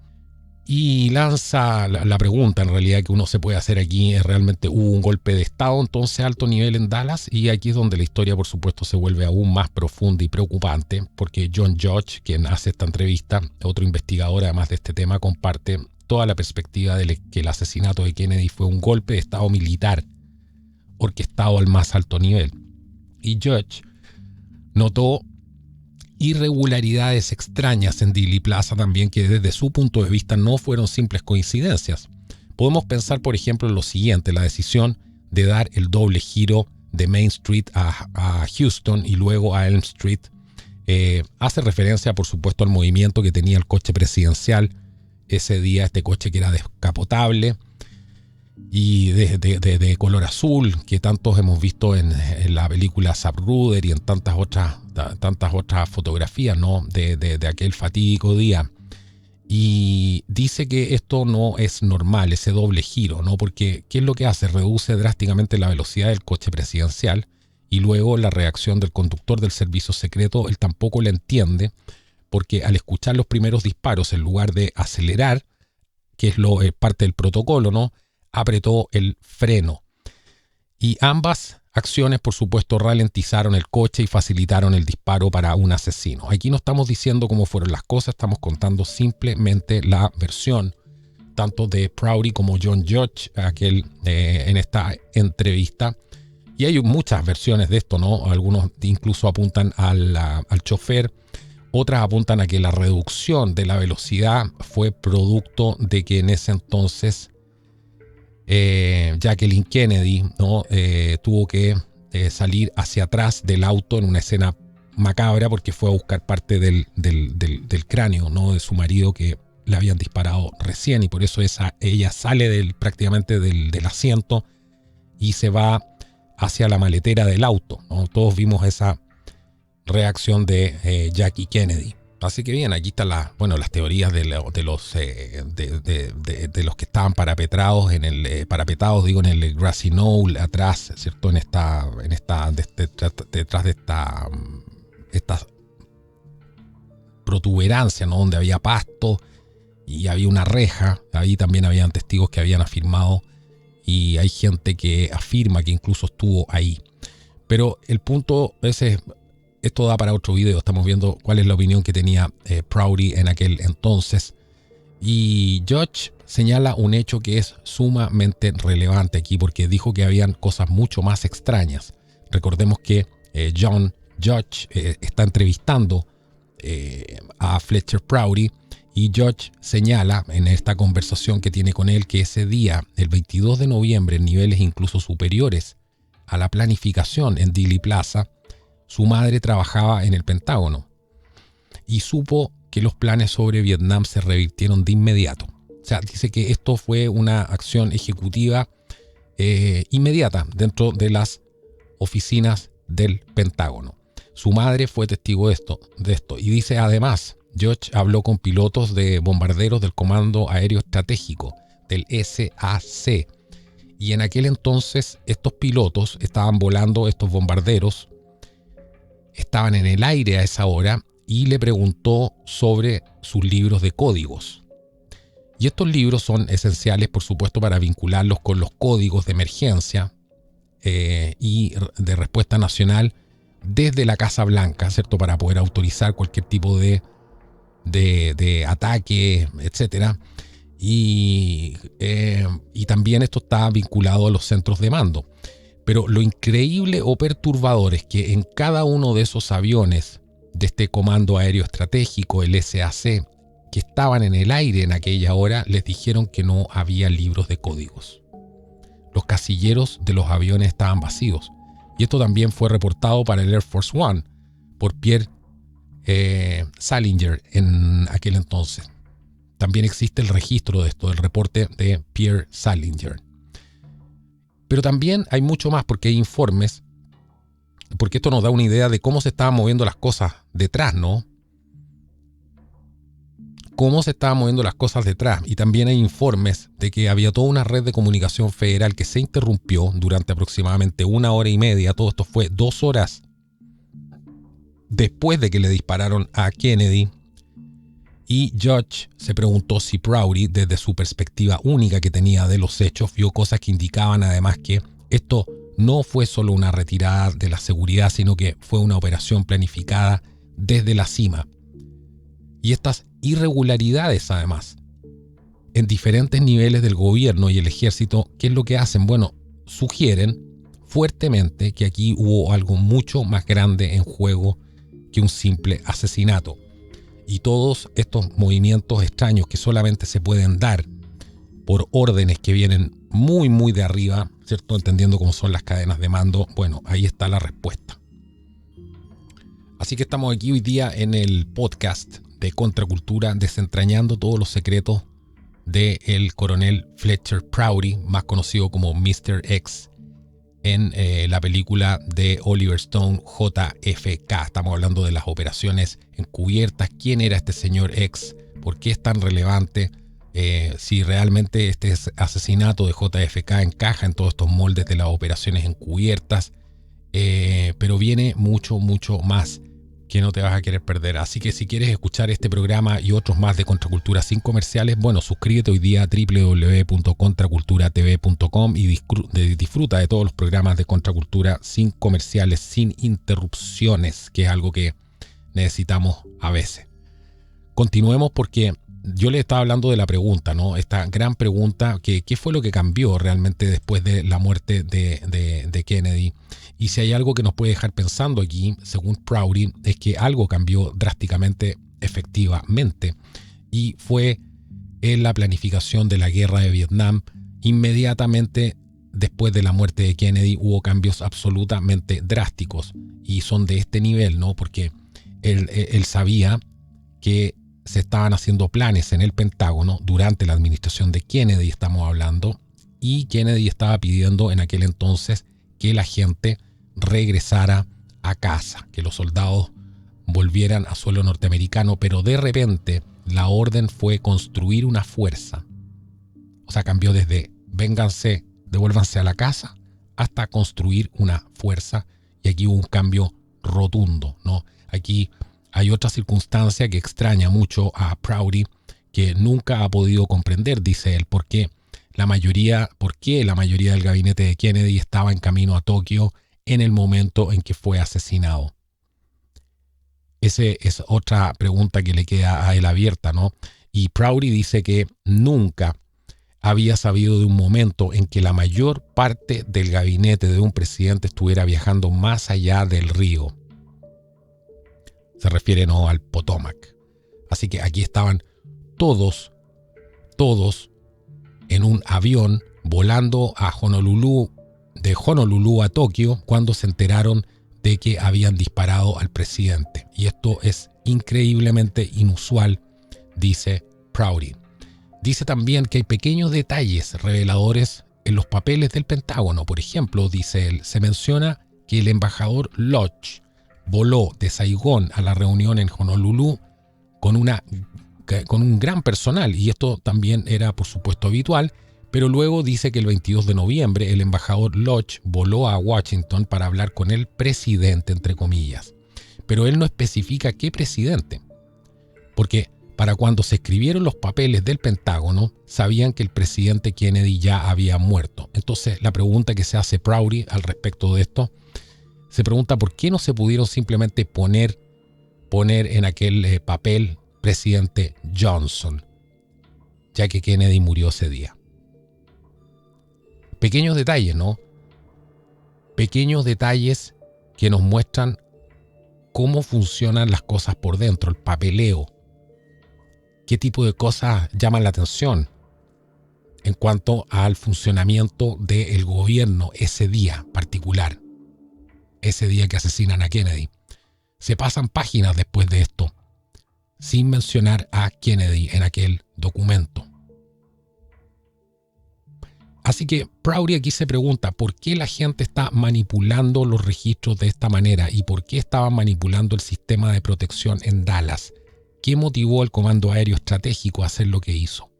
Speaker 1: Y lanza la pregunta en realidad que uno se puede hacer aquí es realmente hubo un golpe de estado entonces a alto nivel en Dallas, y aquí es donde la historia por supuesto se vuelve aún más profunda y preocupante, porque John Judge, quien hace esta entrevista, otro investigador además de este tema, comparte toda la perspectiva de que el asesinato de Kennedy fue un golpe de estado militar orquestado al más alto nivel. Y Judge notó irregularidades extrañas en Dealey Plaza también, que desde su punto de vista no fueron simples coincidencias. Podemos pensar, por ejemplo, en lo siguiente: la decisión de dar el doble giro de Main Street a Houston y luego a Elm Street hace referencia, por supuesto, al movimiento que tenía el coche presidencial ese día, este coche que era descapotable y de color azul, que tantos hemos visto en la película Zapruder y en tantas otras fotografías, ¿no? de aquel fatídico día. Y dice que esto no es normal, ese doble giro, ¿no? Porque ¿qué es lo que hace? Reduce drásticamente la velocidad del coche presidencial, y luego la reacción del conductor del servicio secreto, él tampoco la entiende, porque al escuchar los primeros disparos, en lugar de acelerar, que es parte del protocolo, ¿no?, apretó el freno. Y ambas acciones, por supuesto, ralentizaron el coche y facilitaron el disparo para un asesino. Aquí no estamos diciendo cómo fueron las cosas, estamos contando simplemente la versión tanto de Prouty como John Judge en esta entrevista. Y hay muchas versiones de esto, ¿no? Algunos incluso apuntan al chofer, otras apuntan a que la reducción de la velocidad fue producto de que en ese entonces Jacqueline Kennedy, ¿no? Tuvo que salir hacia atrás del auto en una escena macabra, porque fue a buscar parte del cráneo, ¿no?, de su marido, que le habían disparado recién, y por eso ella sale prácticamente del asiento y se va hacia la maletera del auto, ¿no? Todos vimos esa reacción de Jackie Kennedy. Así que bien, aquí están las teorías de los que estaban parapetados en el grassy knoll atrás, ¿cierto? Detrás de esta protuberancia, ¿no?, donde había pasto y había una reja. Ahí también habían testigos que habían afirmado, y hay gente que afirma que incluso estuvo ahí. Pero el punto ese, esto da para otro video. Estamos viendo cuál es la opinión que tenía Prouty en aquel entonces. Y Judge señala un hecho que es sumamente relevante aquí, porque dijo que habían cosas mucho más extrañas. Recordemos que John Judge está entrevistando a Fletcher Prouty, y Judge señala en esta conversación que tiene con él que ese día, el 22 de noviembre, en niveles incluso superiores a la planificación en Dealey Plaza, su madre trabajaba en el Pentágono y supo que los planes sobre Vietnam se revirtieron de inmediato. O sea, dice que esto fue una acción ejecutiva inmediata dentro de las oficinas del Pentágono. Su madre fue testigo de esto. Y dice además, Judge habló con pilotos de bombarderos del Comando Aéreo Estratégico, del SAC. Y en aquel entonces estos pilotos estaban volando, estos bombarderos estaban en el aire a esa hora, y le preguntó sobre sus libros de códigos. Y estos libros son esenciales, por supuesto, para vincularlos con los códigos de emergencia y de respuesta nacional desde la Casa Blanca, ¿cierto?, para poder autorizar cualquier tipo de ataque, etcétera. Y también esto está vinculado a los centros de mando. Pero lo increíble o perturbador es que en cada uno de esos aviones de este Comando Aéreo Estratégico, el SAC, que estaban en el aire en aquella hora, les dijeron que no había libros de códigos. Los casilleros de los aviones estaban vacíos. Y esto también fue reportado para el Air Force One por Pierre Salinger en aquel entonces. También existe el registro de esto, el reporte de Pierre Salinger. Pero también hay mucho más, porque hay informes, porque esto nos da una idea de cómo se estaban moviendo las cosas detrás, ¿no? Cómo se estaban moviendo las cosas detrás. Y también hay informes de que había toda una red de comunicación federal que se interrumpió durante aproximadamente 1 hora y media. Todo esto fue 2 horas después de que le dispararon a Kennedy. Y Judge se preguntó si Prouty, desde su perspectiva única que tenía de los hechos, vio cosas que indicaban además que esto no fue solo una retirada de la seguridad, sino que fue una operación planificada desde la cima. Y estas irregularidades, además, en diferentes niveles del gobierno y el ejército, ¿qué es lo que hacen? Bueno, sugieren fuertemente que aquí hubo algo mucho más grande en juego que un simple asesinato. Y todos estos movimientos extraños que solamente se pueden dar por órdenes que vienen muy, muy de arriba, ¿cierto? Entendiendo cómo son las cadenas de mando, bueno, ahí está la respuesta. Así que estamos aquí hoy día en el podcast de Contracultura, desentrañando todos los secretos del coronel Fletcher Prouty, más conocido como Mr. X, en la película de Oliver Stone, JFK. Estamos hablando de las operaciones encubiertas. ¿Quién era este señor X? ¿Por qué es tan relevante? Si realmente este asesinato de JFK encaja en todos estos moldes de las operaciones encubiertas. Pero viene mucho, mucho más que no te vas a querer perder. Así que si quieres escuchar este programa y otros más de Contracultura sin comerciales, bueno, suscríbete hoy día a www.contraculturatv.com y disfruta de todos los programas de Contracultura sin comerciales, sin interrupciones, que es algo que necesitamos a veces. Continuemos porque yo le estaba hablando de la pregunta, ¿no? Esta gran pregunta, que ¿qué fue lo que cambió realmente después de la muerte de Kennedy? Y si hay algo que nos puede dejar pensando aquí, según Prouty, es que algo cambió drásticamente, efectivamente, y fue en la planificación de la guerra de Vietnam. Inmediatamente después de la muerte de Kennedy hubo cambios absolutamente drásticos, y son de este nivel, ¿no? Porque él sabía que se estaban haciendo planes en el Pentágono durante la administración de Kennedy, estamos hablando, y Kennedy estaba pidiendo en aquel entonces que la gente regresara a casa, que los soldados volvieran a suelo norteamericano, pero de repente la orden fue construir una fuerza. O sea, cambió desde vénganse, devuélvanse a la casa, hasta construir una fuerza, y aquí hubo un cambio rotundo, ¿no? Aquí hay otra circunstancia que extraña mucho a Prouty, que nunca ha podido comprender, dice él, por qué la mayoría del gabinete de Kennedy estaba en camino a Tokio en el momento en que fue asesinado. Esa es otra pregunta que le queda a él abierta, ¿no? Y Prouty dice que nunca había sabido de un momento en que la mayor parte del gabinete de un presidente estuviera viajando más allá del río. Se refiere, ¿no?, al Potomac. Así que aquí estaban todos en un avión volando a Honolulu, de Honolulu a Tokio, cuando se enteraron de que habían disparado al presidente. Y esto es increíblemente inusual, dice Prouty. Dice también que hay pequeños detalles reveladores en los papeles del Pentágono. Por ejemplo, dice él, se menciona que el embajador Lodge voló de Saigón a la reunión en Honolulu con un gran personal, y esto también era por supuesto habitual, pero luego dice que el 22 de noviembre el embajador Lodge voló a Washington para hablar con el presidente, entre comillas. Pero él no especifica qué presidente, porque para cuando se escribieron los papeles del Pentágono, sabían que el presidente Kennedy ya había muerto. Entonces la pregunta que se hace Prouty al respecto de esto, se pregunta por qué no se pudieron simplemente poner en aquel papel presidente Johnson, ya que Kennedy murió ese día. Pequeños detalles, ¿no? Pequeños detalles que nos muestran cómo funcionan las cosas por dentro, el papeleo. ¿Qué tipo de cosas llaman la atención en cuanto al funcionamiento del gobierno ese día particular? Ese día que asesinan a Kennedy. Se pasan páginas después de esto, sin mencionar a Kennedy en aquel documento. Así que Prouty aquí se pregunta por qué la gente está manipulando los registros de esta manera y por qué estaban manipulando el sistema de protección en Dallas. ¿Qué motivó al Comando Aéreo Estratégico a hacer lo que hizo?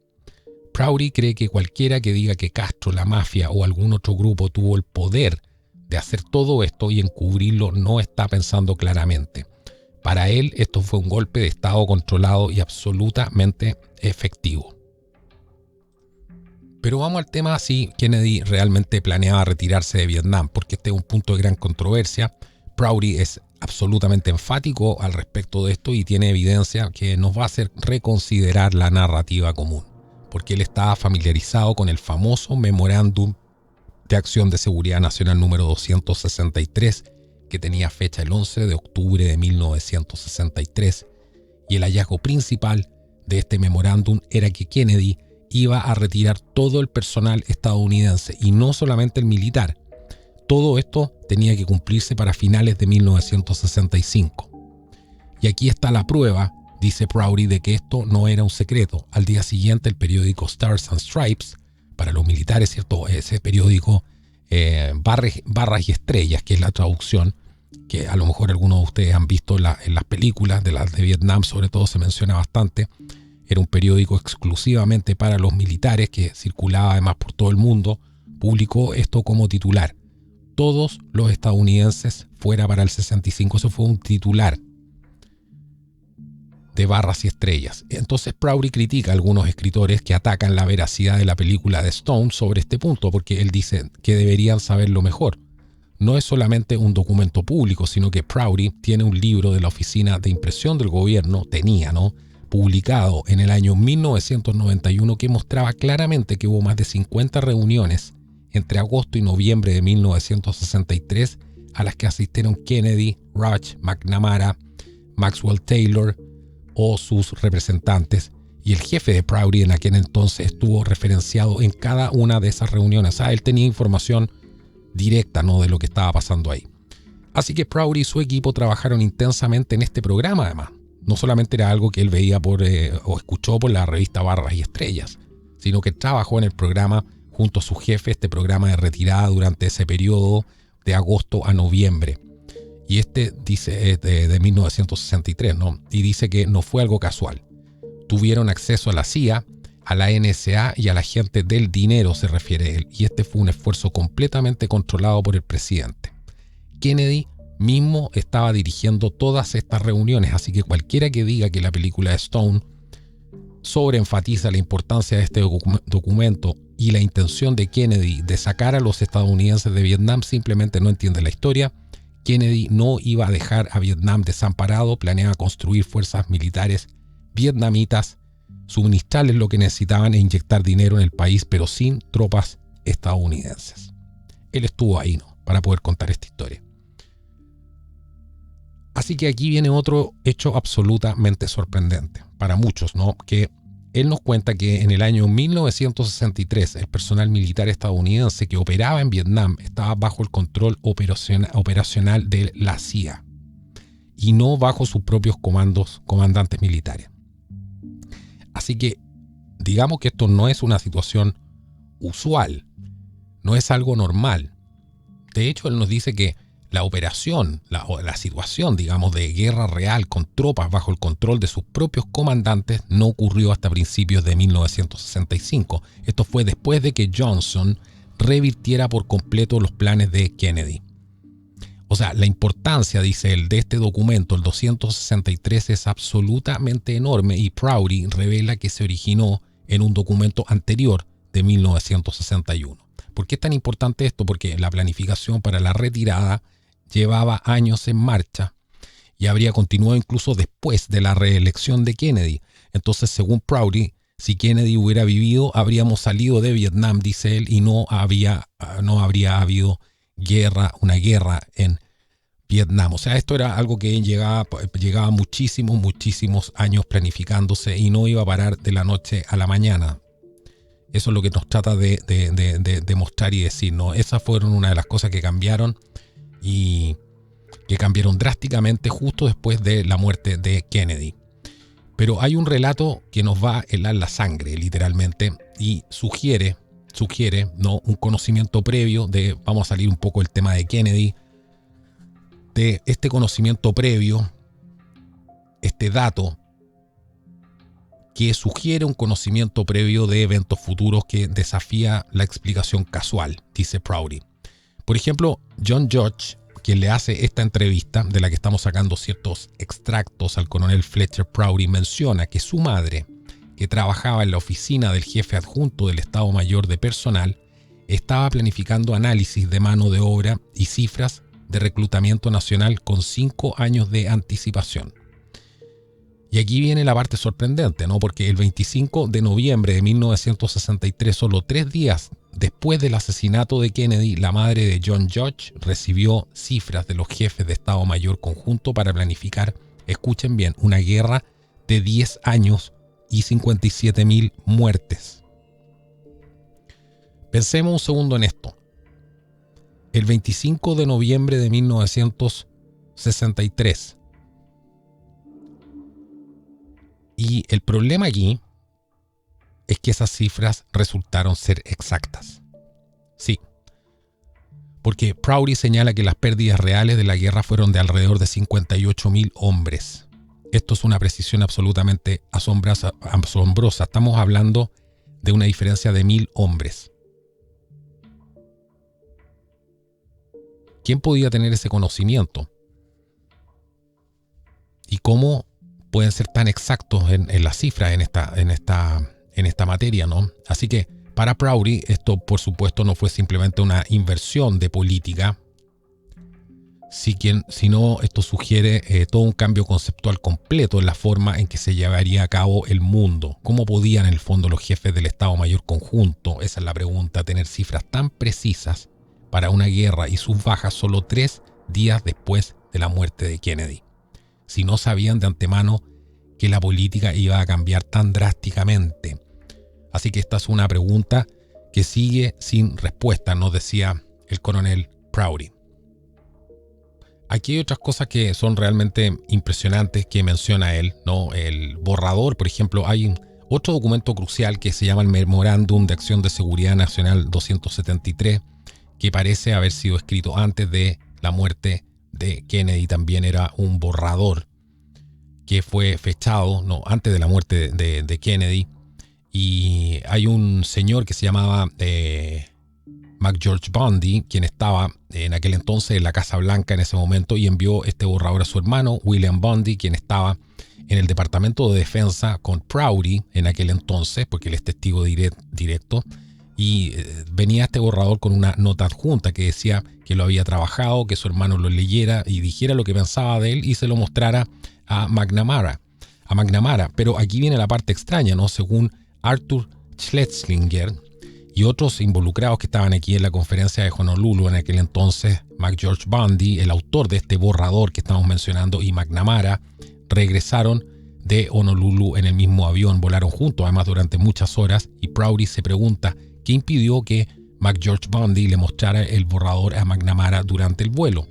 Speaker 1: Prouty cree que cualquiera que diga que Castro, la mafia o algún otro grupo tuvo el poder de hacer todo esto y encubrirlo no está pensando claramente. Para él esto fue un golpe de Estado controlado y absolutamente efectivo. Pero vamos al tema si Kennedy realmente planeaba retirarse de Vietnam, porque este es un punto de gran controversia. Prouty es absolutamente enfático al respecto de esto y tiene evidencia que nos va a hacer reconsiderar la narrativa común, porque él estaba familiarizado con el famoso Memorándum de Acción de Seguridad Nacional número 263, que tenía fecha el 11 de octubre de 1963, y el hallazgo principal de este memorándum era que Kennedy iba a retirar todo el personal estadounidense y no solamente el militar. Todo esto tenía que cumplirse para finales de 1965. Y aquí está la prueba, dice Prouty, de que esto no era un secreto. Al día siguiente el periódico Stars and Stripes, para los militares, ¿cierto? Ese periódico barras y estrellas, que es la traducción, que a lo mejor algunos de ustedes han visto en las películas de las de Vietnam, sobre todo se menciona bastante. Era un periódico exclusivamente para los militares que circulaba además por todo el mundo. Publicó esto como titular: todos los estadounidenses fuera para el 65. Eso fue un titular de barras y estrellas. Entonces Prouty critica a algunos escritores que atacan la veracidad de la película de Stone sobre este punto, porque él dice que deberían saberlo mejor. No es solamente un documento público, sino que Prouty tiene un libro de la Oficina de Impresión del Gobierno, publicado en el año 1991, que mostraba claramente que hubo más de 50 reuniones entre agosto y noviembre de 1963 a las que asistieron Kennedy, Rush, McNamara, Maxwell Taylor o sus representantes, y el jefe de Prouty en aquel entonces estuvo referenciado en cada una de esas reuniones. Él tenía información directa, de lo que estaba pasando ahí. Así que Prouty y su equipo trabajaron intensamente en este programa. Además, no solamente era algo que él veía o escuchó por la revista Barras y Estrellas, sino que trabajó en el programa junto a su jefe, este programa de retirada durante ese periodo de agosto a noviembre. Y este dice de 1963, y dice que no fue algo casual. Tuvieron acceso a la CIA, a la NSA y a la gente del dinero, se refiere él, y este fue un esfuerzo completamente controlado por el presidente. Kennedy mismo estaba dirigiendo todas estas reuniones, así que cualquiera que diga que la película de Stone sobreenfatiza la importancia de este documento y la intención de Kennedy de sacar a los estadounidenses de Vietnam simplemente no entiende la historia. Kennedy no iba a dejar a Vietnam desamparado, planeaba construir fuerzas militares vietnamitas, suministrarles lo que necesitaban e inyectar dinero en el país, pero sin tropas estadounidenses. Él estuvo ahí, para poder contar esta historia. Así que aquí viene otro hecho absolutamente sorprendente para muchos, que él nos cuenta que en el año 1963 el personal militar estadounidense que operaba en Vietnam estaba bajo el control operacional de la CIA y no bajo sus propios comandantes militares. Así que digamos que esto no es una situación usual, no es algo normal. De hecho, él nos dice que la operación, la situación, de guerra real con tropas bajo el control de sus propios comandantes no ocurrió hasta principios de 1965. Esto fue después de que Johnson revirtiera por completo los planes de Kennedy. O sea, la importancia, dice él, de este documento, el 263, es absolutamente enorme, y Prouty revela que se originó en un documento anterior de 1961. ¿Por qué es tan importante esto? Porque la planificación para la retirada llevaba años en marcha y habría continuado incluso después de la reelección de Kennedy. Entonces, según Prouty, si Kennedy hubiera vivido, habríamos salido de Vietnam, dice él, y no habría habido una guerra en Vietnam. O sea, esto era algo que llegaba muchísimos años planificándose y no iba a parar de la noche a la mañana. Eso es lo que nos trata de mostrar y decir, Esas fueron una de las cosas que cambiaron y que cambiaron drásticamente justo después de la muerte de Kennedy. Pero hay un relato que nos va a helar la sangre, literalmente, y sugiere un conocimiento previo vamos a salir un poco del tema de Kennedy, de este conocimiento previo, este dato que sugiere un conocimiento previo de eventos futuros que desafía la explicación casual, dice Prouty. Por ejemplo, John Judge, quien le hace esta entrevista, de la que estamos sacando ciertos extractos al coronel Fletcher Prouty, menciona que su madre, que trabajaba en la oficina del jefe adjunto del Estado Mayor de Personal, estaba planificando análisis de mano de obra y cifras de reclutamiento nacional con 5 años de anticipación. Y aquí viene la parte sorprendente, ¿no? Porque el 25 de noviembre de 1963, solo 3 días después del asesinato de Kennedy, la madre de John Judge recibió cifras de los jefes de Estado Mayor conjunto para planificar, escuchen bien, una guerra de 10 años y 57.000 muertes. Pensemos un segundo en esto. El 25 de noviembre de 1963. Y el problema aquí es que esas cifras resultaron ser exactas. Sí, porque Prouty señala que las pérdidas reales de la guerra fueron de alrededor de 58.000 hombres. Esto es una precisión absolutamente asombrosa. Estamos hablando de una diferencia de 1.000 hombres. ¿Quién podía tener ese conocimiento? ¿Y cómo pueden ser tan exactos en las cifras en esta materia, ¿no? Así que para Prouty esto por supuesto no fue simplemente una inversión de política, sino esto sugiere todo un cambio conceptual completo en la forma en que se llevaría a cabo el mundo. ¿Cómo podían en el fondo los jefes del Estado Mayor conjunto, esa es la pregunta, tener cifras tan precisas para una guerra y sus bajas solo 3 días después de la muerte de Kennedy? Si no sabían de antemano que la política iba a cambiar tan drásticamente. Así que esta es una pregunta que sigue sin respuesta, nos decía el coronel Prouty. Aquí hay otras cosas que son realmente impresionantes que menciona él, ¿no? El borrador, por ejemplo, hay otro documento crucial que se llama el Memorándum de Acción de Seguridad Nacional 273, que parece haber sido escrito antes de la muerte de Kennedy. También era un borrador que fue fechado, no, antes de la muerte de Kennedy. Y hay un señor que se llamaba McGeorge Bundy, quien estaba en aquel entonces en la Casa Blanca en ese momento, y envió este borrador a su hermano William Bundy, quien estaba en el Departamento de Defensa con Prouty en aquel entonces, porque él es testigo directo. Y venía este borrador con una nota adjunta que decía que lo había trabajado, que su hermano lo leyera y dijera lo que pensaba de él y se lo mostrara a McNamara. Pero aquí viene la parte extraña, ¿no? Según Arthur Schlesinger y otros involucrados que estaban aquí en la conferencia de Honolulu en aquel entonces, McGeorge Bundy, el autor de este borrador que estamos mencionando, y McNamara regresaron de Honolulu en el mismo avión, volaron juntos además durante muchas horas, y Prouty se pregunta qué impidió que McGeorge Bundy le mostrara el borrador a McNamara durante el vuelo.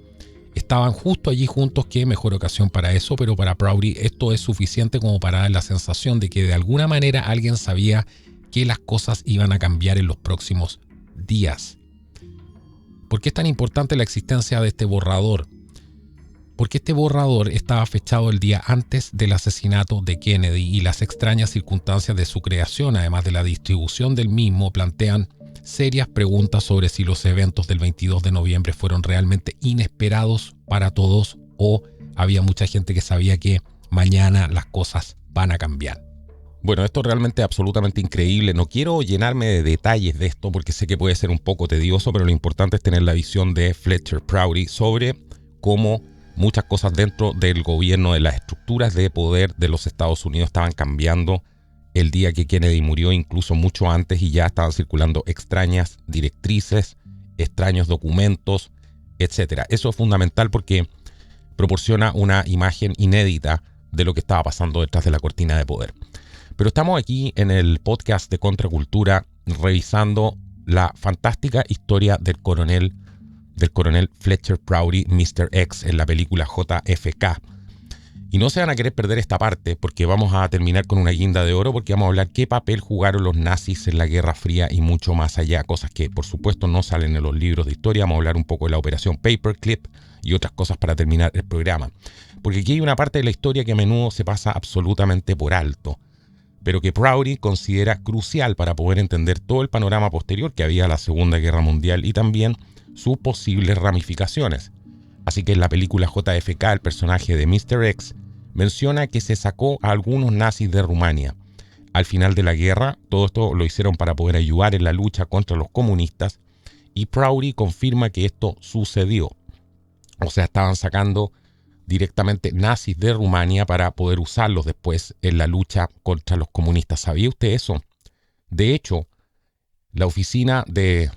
Speaker 1: Estaban justo allí juntos, qué mejor ocasión para eso, pero para Prouty esto es suficiente como para dar la sensación de que de alguna manera alguien sabía que las cosas iban a cambiar en los próximos días. ¿Por qué es tan importante la existencia de este borrador? Porque este borrador estaba fechado el día antes del asesinato de Kennedy y las extrañas circunstancias de su creación, además de la distribución del mismo, plantean serias preguntas sobre si los eventos del 22 de noviembre fueron realmente inesperados para todos o había mucha gente que sabía que mañana las cosas van a cambiar. Bueno, esto es realmente absolutamente increíble. No quiero llenarme de detalles de esto porque sé que puede ser un poco tedioso, pero lo importante es tener la visión de Fletcher Prouty sobre cómo muchas cosas dentro del gobierno, de las estructuras de poder de los Estados Unidos estaban cambiando el día que Kennedy murió, incluso mucho antes, y ya estaban circulando extrañas directrices, extraños documentos, etc. Eso es fundamental porque proporciona una imagen inédita de lo que estaba pasando detrás de la cortina de poder. Pero estamos aquí en el podcast de Contracultura revisando la fantástica historia del coronel Fletcher Prouty, Mr. X, en la película JFK. Y no se van a querer perder esta parte porque vamos a terminar con una guinda de oro, porque vamos a hablar qué papel jugaron los nazis en la Guerra Fría y mucho más allá, cosas que por supuesto no salen en los libros de historia. Vamos a hablar un poco de la operación Paperclip y otras cosas para terminar el programa. Porque aquí hay una parte de la historia que a menudo se pasa absolutamente por alto, pero que Prouty considera crucial para poder entender todo el panorama posterior que había a la Segunda Guerra Mundial y también sus posibles ramificaciones. Así que en la película JFK, el personaje de Mr. X menciona que se sacó a algunos nazis de Rumania. Al final de la guerra, todo esto lo hicieron para poder ayudar en la lucha contra los comunistas, y Prouty confirma que esto sucedió. O sea, estaban sacando directamente nazis de Rumania para poder usarlos después en la lucha contra los comunistas. ¿Sabía usted eso? De hecho, la oficina de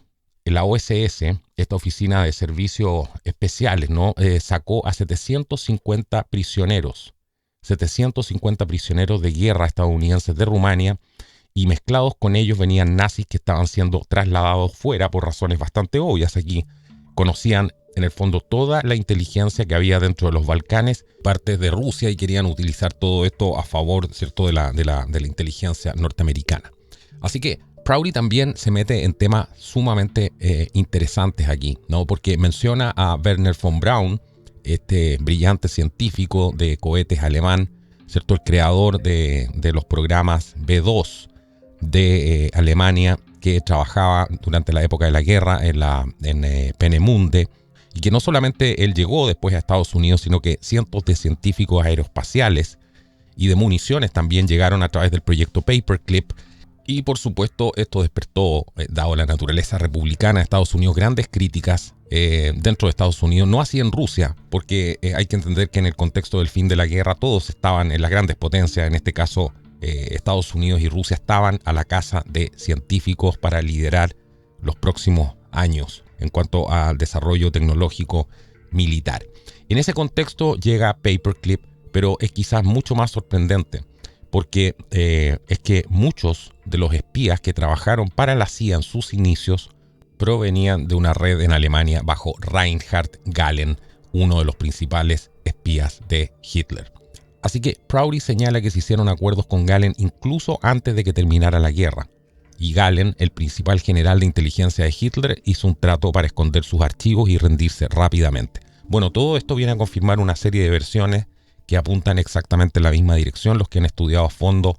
Speaker 1: la OSS, esta oficina de servicios especiales, ¿no? Sacó a 750 prisioneros de guerra estadounidenses de Rumania, y mezclados con ellos venían nazis que estaban siendo trasladados fuera por razones bastante obvias. Aquí conocían en el fondo toda la inteligencia que había dentro de los Balcanes, partes de Rusia, y querían utilizar todo esto a favor, ¿cierto?, de la inteligencia norteamericana. Así que Prouty también se mete en temas sumamente interesantes aquí, ¿no? Porque menciona a Wernher von Braun, este brillante científico de cohetes alemán, ¿cierto?, el creador de los programas B-2 de Alemania, que trabajaba durante la época de la guerra en Peenemünde, y que no solamente él llegó después a Estados Unidos, sino que cientos de científicos aeroespaciales y de municiones también llegaron a través del proyecto Paperclip. Y por supuesto esto despertó, dado la naturaleza republicana de Estados Unidos, grandes críticas dentro de Estados Unidos, no así en Rusia, porque hay que entender que en el contexto del fin de la guerra todos estaban en las grandes potencias, en este caso Estados Unidos y Rusia estaban a la caza de científicos para liderar los próximos años en cuanto al desarrollo tecnológico militar. En ese contexto llega Paperclip, pero es quizás mucho más sorprendente, porque es que muchos de los espías que trabajaron para la CIA en sus inicios provenían de una red en Alemania bajo Reinhard Gehlen, uno de los principales espías de Hitler. Así que Prouty señala que se hicieron acuerdos con Gehlen incluso antes de que terminara la guerra. Y Gehlen, el principal general de inteligencia de Hitler, hizo un trato para esconder sus archivos y rendirse rápidamente. Bueno, todo esto viene a confirmar una serie de versiones que apuntan exactamente en la misma dirección. Los que han estudiado a fondo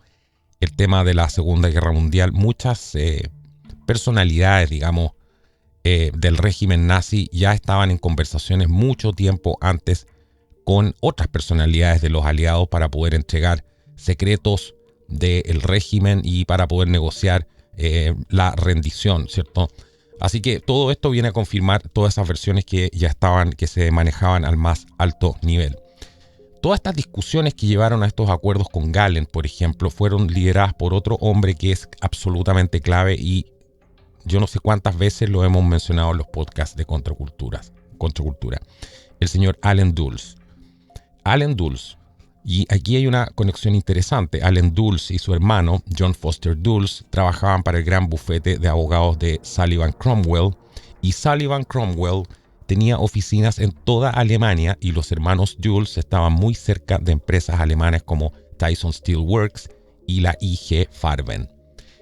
Speaker 1: el tema de la Segunda Guerra Mundial, muchas personalidades, digamos, del régimen nazi ya estaban en conversaciones mucho tiempo antes con otras personalidades de los aliados para poder entregar secretos del régimen y para poder negociar la rendición, ¿cierto? Así que todo esto viene a confirmar todas esas versiones que ya estaban, que se manejaban al más alto nivel. Todas estas discusiones que llevaron a estos acuerdos con Gehlen, por ejemplo, fueron lideradas por otro hombre que es absolutamente clave, y yo no sé cuántas veces lo hemos mencionado en los podcasts de Contracultura, el señor Allen Dulles. Allen Dulles, y aquí hay una conexión interesante. Allen Dulles y su hermano, John Foster Dulles, trabajaban para el gran bufete de abogados de Sullivan Cromwell, y Sullivan Cromwell tenía oficinas en toda Alemania, y los hermanos Dulles estaban muy cerca de empresas alemanas como Tyson Steel Works y la IG Farben.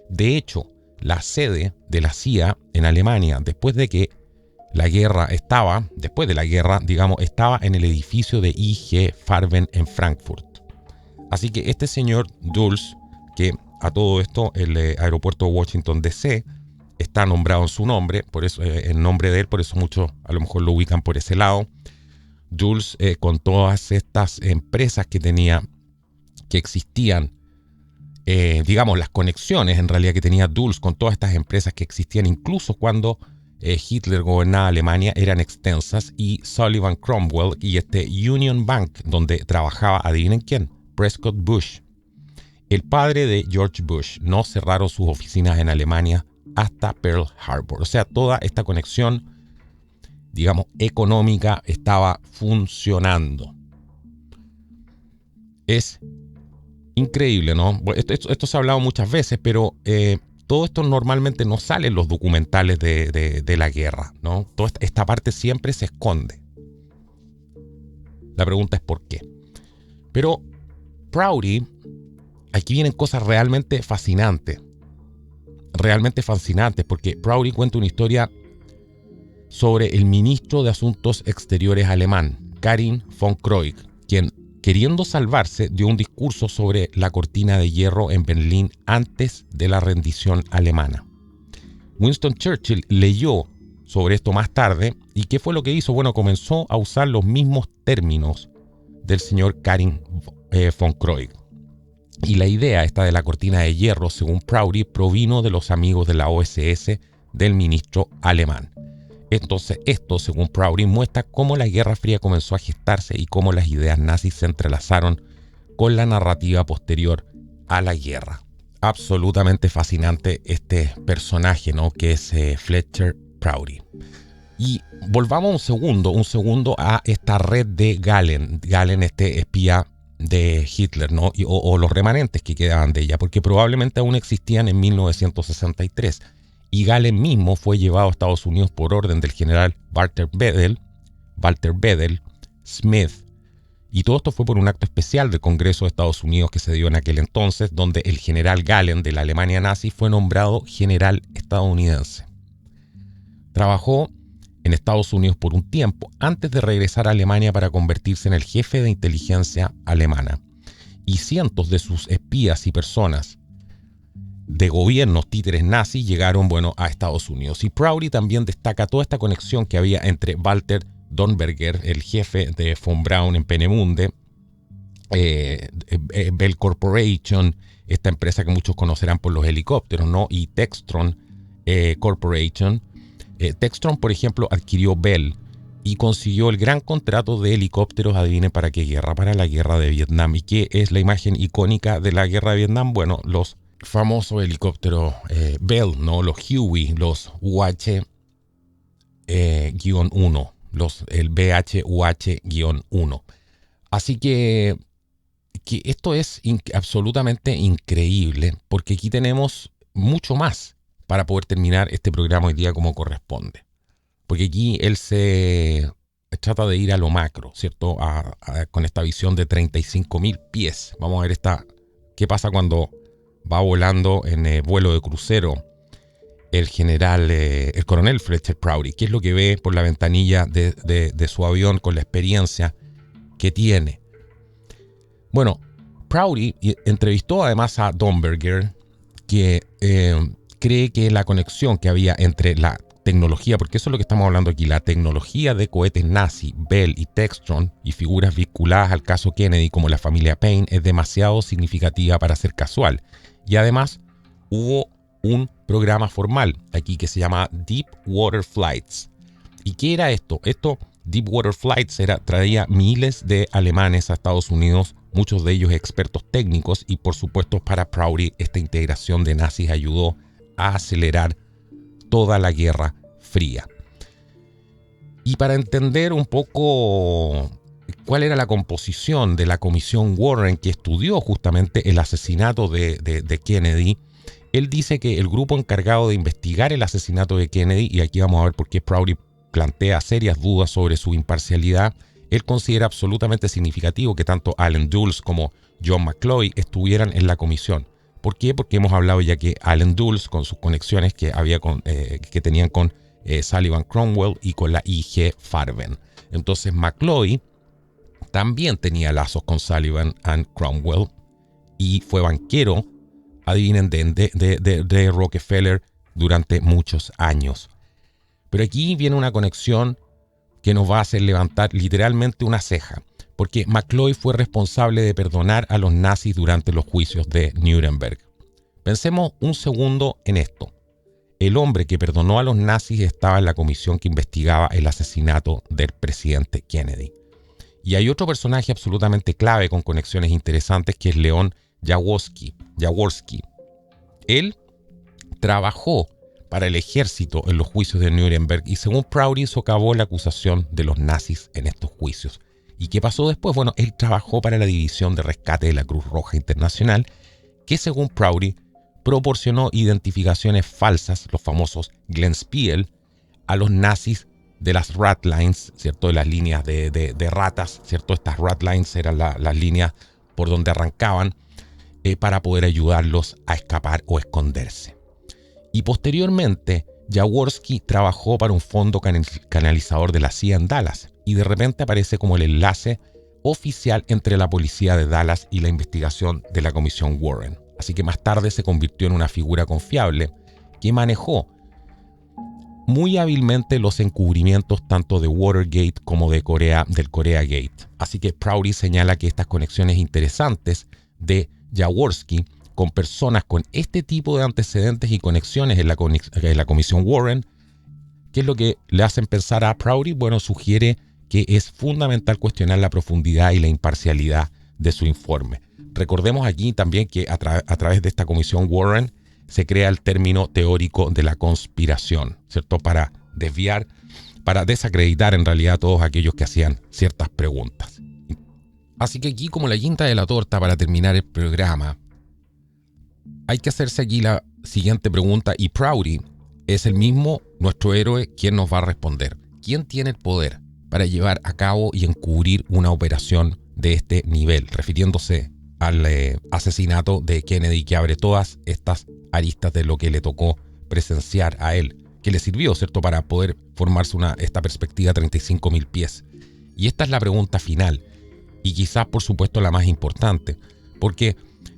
Speaker 1: De hecho, la sede de la CIA en Alemania, después de la guerra, estaba en el edificio de IG Farben en Frankfurt. Así que este señor Dulles, que a todo esto el aeropuerto de Washington DC está nombrado en su nombre, por eso en nombre de él, por eso muchos a lo mejor lo ubican por ese lado. Dulles, con todas estas empresas que tenía, que existían, las conexiones en realidad que tenía Dulles con todas estas empresas que existían incluso cuando Hitler gobernaba Alemania, eran extensas, y Sullivan Cromwell y este Union Bank, donde trabajaba, adivinen quién, Prescott Bush, el padre de George Bush, no cerraron sus oficinas en Alemania hasta Pearl Harbor. O sea, toda esta conexión, económica estaba funcionando. Es increíble, ¿no? Esto se ha hablado muchas veces, pero todo esto normalmente no sale en los documentales de la guerra, ¿no? Toda esta parte siempre se esconde. La pregunta es ¿por qué? Pero Prouty, aquí vienen cosas realmente fascinantes, porque Prouty cuenta una historia sobre el ministro de Asuntos Exteriores alemán, Karin von Kroig, quien, queriendo salvarse, dio un discurso sobre la cortina de hierro en Berlín antes de la rendición alemana. Winston Churchill leyó sobre esto más tarde. ¿Y qué fue lo que hizo? Bueno, comenzó a usar los mismos términos del señor Karin von Kroig. Y la idea esta de la cortina de hierro, según Prouty, provino de los amigos de la OSS del ministro alemán. Entonces, esto, según Prouty, muestra cómo la Guerra Fría comenzó a gestarse y cómo las ideas nazis se entrelazaron con la narrativa posterior a la guerra. Absolutamente fascinante este personaje, ¿no? Que es Fletcher Prouty. Y volvamos un segundo a esta red de Gahlen, este espía de Hitler, ¿no? O los remanentes que quedaban de ella, porque probablemente aún existían en 1963. Y Gahlen mismo fue llevado a Estados Unidos por orden del general Walter Bedell Smith. Y todo esto fue por un acto especial del Congreso de Estados Unidos que se dio en aquel entonces, donde el general Gahlen de la Alemania nazi fue nombrado general estadounidense. Trabajó en Estados Unidos por un tiempo antes de regresar a Alemania para convertirse en el jefe de inteligencia alemana. Y cientos de sus espías y personas de gobiernos títeres nazis llegaron, a Estados Unidos. Y Prouty también destaca toda esta conexión que había entre Walter Dornberger, el jefe de von Braun en Peenemünde, Bell Corporation, esta empresa que muchos conocerán por los helicópteros, ¿no? Y Textron Corporation. Textron, por ejemplo, adquirió Bell y consiguió el gran contrato de helicópteros, adivinen para qué guerra, para la guerra de Vietnam. ¿Y qué es la imagen icónica de la guerra de Vietnam? Bueno, los famosos helicópteros Bell, ¿no? Los Huey, los UH-1, el BH-UH-1. Así que esto es absolutamente increíble, porque aquí tenemos mucho más para poder terminar este programa hoy día como corresponde. Porque aquí él se trata de ir a lo macro, ¿cierto? Con esta visión de 35.000 pies. Vamos a ver qué pasa cuando va volando en vuelo de crucero el coronel Fletcher Prouty. ¿Qué es lo que ve por la ventanilla de su avión con la experiencia que tiene? Bueno, Prouty entrevistó además a Dornberger, que cree que la conexión que había entre la tecnología, porque eso es lo que estamos hablando aquí, la tecnología de cohetes nazi, Bell y Textron, y figuras vinculadas al caso Kennedy como la familia Payne, es demasiado significativa para ser casual. Y además hubo un programa formal aquí que se llama Deep Water Flights. ¿Y qué era esto? Deep Water Flights traía miles de alemanes a Estados Unidos, muchos de ellos expertos técnicos, y por supuesto para Prouty esta integración de nazis ayudó a acelerar toda la Guerra Fría. Y para entender un poco cuál era la composición de la comisión Warren que estudió justamente el asesinato de Kennedy, él dice que el grupo encargado de investigar el asesinato de Kennedy, y aquí vamos a ver por qué Prouty plantea serias dudas sobre su imparcialidad, él considera absolutamente significativo que tanto Allen Dulles como John McCloy estuvieran en la comisión. ¿Por qué? Porque hemos hablado ya que Allen Dulles, con sus conexiones que tenían con Sullivan Cromwell y con la IG Farben. Entonces McCloy también tenía lazos con Sullivan and Cromwell y fue banquero, adivinen, de Rockefeller durante muchos años. Pero aquí viene una conexión que nos va a hacer levantar literalmente una ceja, porque McCloy fue responsable de perdonar a los nazis durante los juicios de Nuremberg. Pensemos un segundo en esto. El hombre que perdonó a los nazis estaba en la comisión que investigaba el asesinato del presidente Kennedy. Y hay otro personaje absolutamente clave con conexiones interesantes que es León Jaworski. Él trabajó para el ejército en los juicios de Nuremberg y según Prouty socavó la acusación de los nazis en estos juicios. ¿Y qué pasó después? Bueno, él trabajó para la División de Rescate de la Cruz Roja Internacional, que según Prouty proporcionó identificaciones falsas, los famosos Glenspiel, a los nazis de las Ratlines, ¿cierto? De las líneas de ratas, ¿cierto? Estas Ratlines eran las líneas por donde arrancaban para poder ayudarlos a escapar o esconderse. Y posteriormente, Jaworski trabajó para un fondo canalizador de la CIA en Dallas y de repente aparece como el enlace oficial entre la policía de Dallas y la investigación de la comisión Warren. Así que más tarde se convirtió en una figura confiable que manejó muy hábilmente los encubrimientos tanto de Watergate como del Korea Gate. Así que Prouty señala que estas conexiones interesantes de Jaworski con personas con este tipo de antecedentes y conexiones en la Comisión Warren, ¿qué es lo que le hacen pensar a Prouty? Bueno, sugiere que es fundamental cuestionar la profundidad y la imparcialidad de su informe. Recordemos aquí también que a través de esta Comisión Warren se crea el término teórico de la conspiración, ¿cierto? Para desviar, para desacreditar en realidad a todos aquellos que hacían ciertas preguntas. Así que aquí, como la guinda de la torta para terminar el programa, hay que hacerse aquí la siguiente pregunta, y Prouty es el mismo nuestro héroe quien nos va a responder. ¿Quién tiene el poder para llevar a cabo y encubrir una operación de este nivel? Refiriéndose al asesinato de Kennedy, que abre todas estas aristas de lo que le tocó presenciar a él, que le sirvió, ¿cierto?, para poder formarse esta perspectiva a 35.000 pies. Y esta es la pregunta final, y quizás, por supuesto, la más importante, porque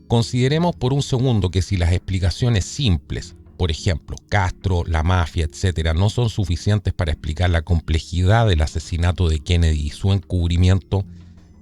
Speaker 1: consideremos por un segundo que si las explicaciones simples, por ejemplo, Castro, la mafia, etcétera, no son suficientes para explicar la complejidad del asesinato de Kennedy y su encubrimiento,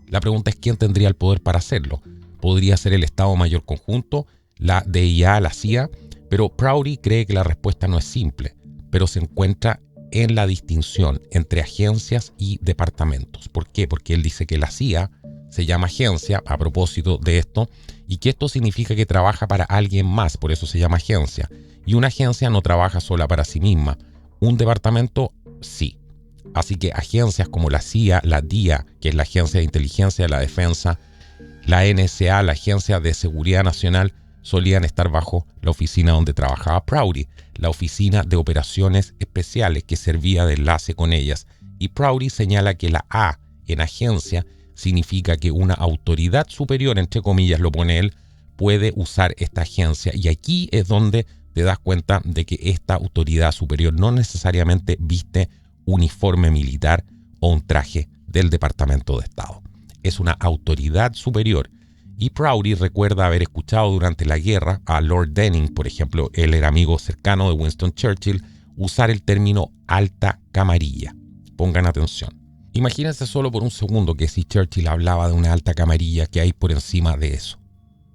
Speaker 1: la pregunta es quién tendría el poder para hacerlo. Podría ser el Estado Mayor Conjunto, la DIA, la CIA, pero Prouty cree que la respuesta no es simple, pero se encuentra en la distinción entre agencias y departamentos. ¿Por qué? Porque él dice que la CIA se llama agencia a propósito de esto, y que esto significa que trabaja para alguien más, por eso se llama agencia. Y una agencia no trabaja sola para sí misma, un departamento sí. Así que agencias como la CIA, la DIA, que es la Agencia de Inteligencia de la Defensa, la NSA, la Agencia de Seguridad Nacional, solían estar bajo la oficina donde trabajaba Prouty, la Oficina de Operaciones Especiales, que servía de enlace con ellas. Y Prouty señala que la A en agencia significa que una autoridad superior, entre comillas lo pone él, puede usar esta agencia. Y aquí es donde te das cuenta de que esta autoridad superior no necesariamente viste uniforme militar o un traje del Departamento de Estado. Es una autoridad superior. Y Prouty recuerda haber escuchado durante la guerra a Lord Denning, por ejemplo, él era amigo cercano de Winston Churchill, usar el término alta camarilla. Pongan atención. Imagínense solo por un segundo que si Churchill hablaba de una alta camarilla, ¿qué hay por encima de eso?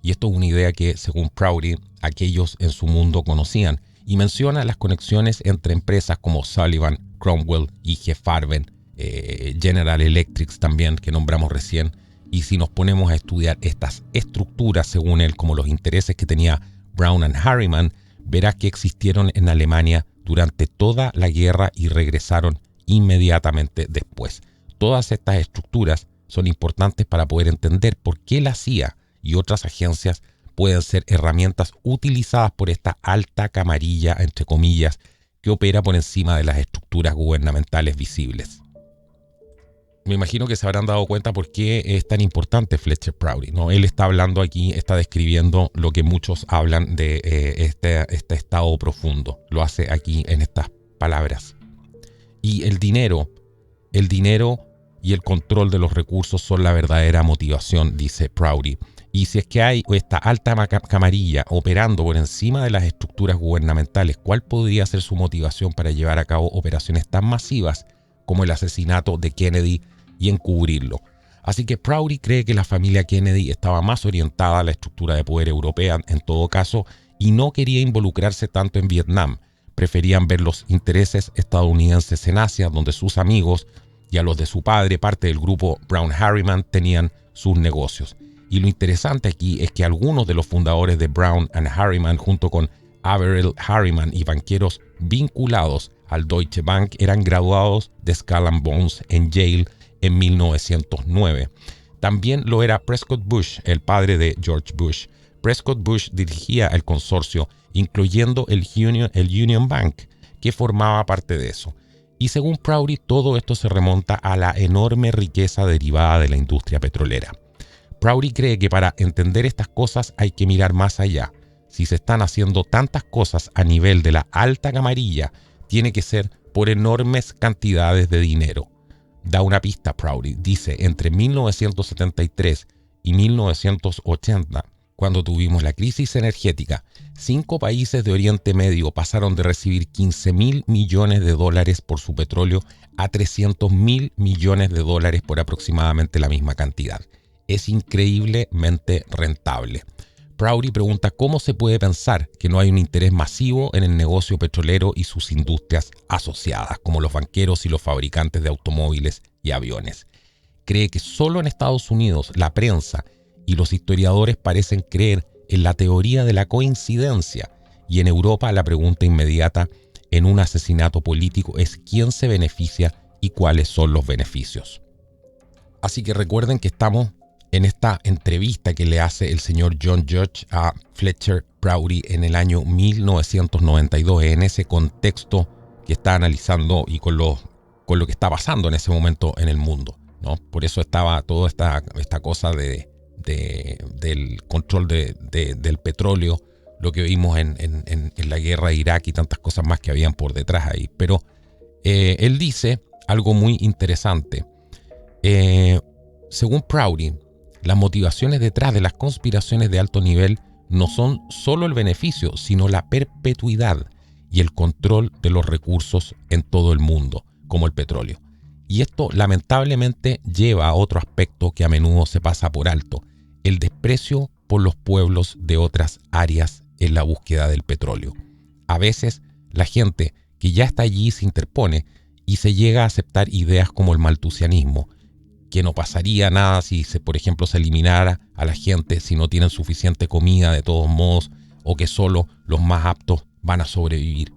Speaker 1: Y esto es una idea que, según Prouty, aquellos en su mundo conocían, y menciona las conexiones entre empresas como Sullivan, Cromwell, IG Farben, General Electric también, que nombramos recién. Y si nos ponemos a estudiar estas estructuras, según él, como los intereses que tenía Brown and Harriman, verás que existieron en Alemania durante toda la guerra y regresaron inmediatamente después. Todas estas estructuras son importantes para poder entender por qué la CIA y otras agencias pueden ser herramientas utilizadas por esta alta camarilla, entre comillas, que opera por encima de las estructuras gubernamentales visibles. Me imagino que se habrán dado cuenta por qué es tan importante Fletcher Prouty, ¿no? Él está hablando aquí, está describiendo lo que muchos hablan de este estado profundo. Lo hace aquí en estas palabras. Y el dinero y el control de los recursos son la verdadera motivación, dice Prouty. Y si es que hay esta alta camarilla operando por encima de las estructuras gubernamentales, ¿cuál podría ser su motivación para llevar a cabo operaciones tan masivas como el asesinato de Kennedy y encubrirlo? Así que Prouty cree que la familia Kennedy estaba más orientada a la estructura de poder europea en todo caso y no quería involucrarse tanto en Vietnam. Preferían ver los intereses estadounidenses en Asia, donde sus amigos y a los de su padre, parte del grupo Brown Harriman, tenían sus negocios. Y lo interesante aquí es que algunos de los fundadores de Brown and Harriman, junto con Averell Harriman y banqueros vinculados al Deutsche Bank, eran graduados de Skull and Bones en Yale en 1909. También lo era Prescott Bush, el padre de George Bush. Prescott Bush dirigía el consorcio, incluyendo el Union Bank, que formaba parte de eso. Y según Prouty, todo esto se remonta a la enorme riqueza derivada de la industria petrolera. Prouty cree que para entender estas cosas hay que mirar más allá. Si se están haciendo tantas cosas a nivel de la alta camarilla, tiene que ser por enormes cantidades de dinero. Da una pista Prouty, dice, entre 1973 y 1980, cuando tuvimos la crisis energética, 5 países de Oriente Medio pasaron de recibir 15.000 millones de dólares por su petróleo a 300.000 millones de dólares por aproximadamente la misma cantidad. Es increíblemente rentable. Prouty pregunta cómo se puede pensar que no hay un interés masivo en el negocio petrolero y sus industrias asociadas, como los banqueros y los fabricantes de automóviles y aviones. Cree que solo en Estados Unidos la prensa y los historiadores parecen creer en la teoría de la coincidencia, y en Europa la pregunta inmediata en un asesinato político es quién se beneficia y cuáles son los beneficios. Así que recuerden que estamos en esta entrevista que le hace el señor John Judge a Fletcher Prouty en el año 1992, en ese contexto que está analizando y con lo que está pasando en ese momento en el mundo, ¿no? Por eso estaba toda esta cosa del control del petróleo, lo que vimos en la guerra de Irak y tantas cosas más que habían por detrás ahí. Pero él dice algo muy interesante. Según Prouty, las motivaciones detrás de las conspiraciones de alto nivel no son solo el beneficio, sino la perpetuidad y el control de los recursos en todo el mundo, como el petróleo. Y esto lamentablemente lleva a otro aspecto que a menudo se pasa por alto: el desprecio por los pueblos de otras áreas en la búsqueda del petróleo. A veces la gente que ya está allí se interpone y se llega a aceptar ideas como el maltusianismo, que no pasaría nada si por ejemplo se eliminara a la gente si no tienen suficiente comida de todos modos, o que solo los más aptos van a sobrevivir.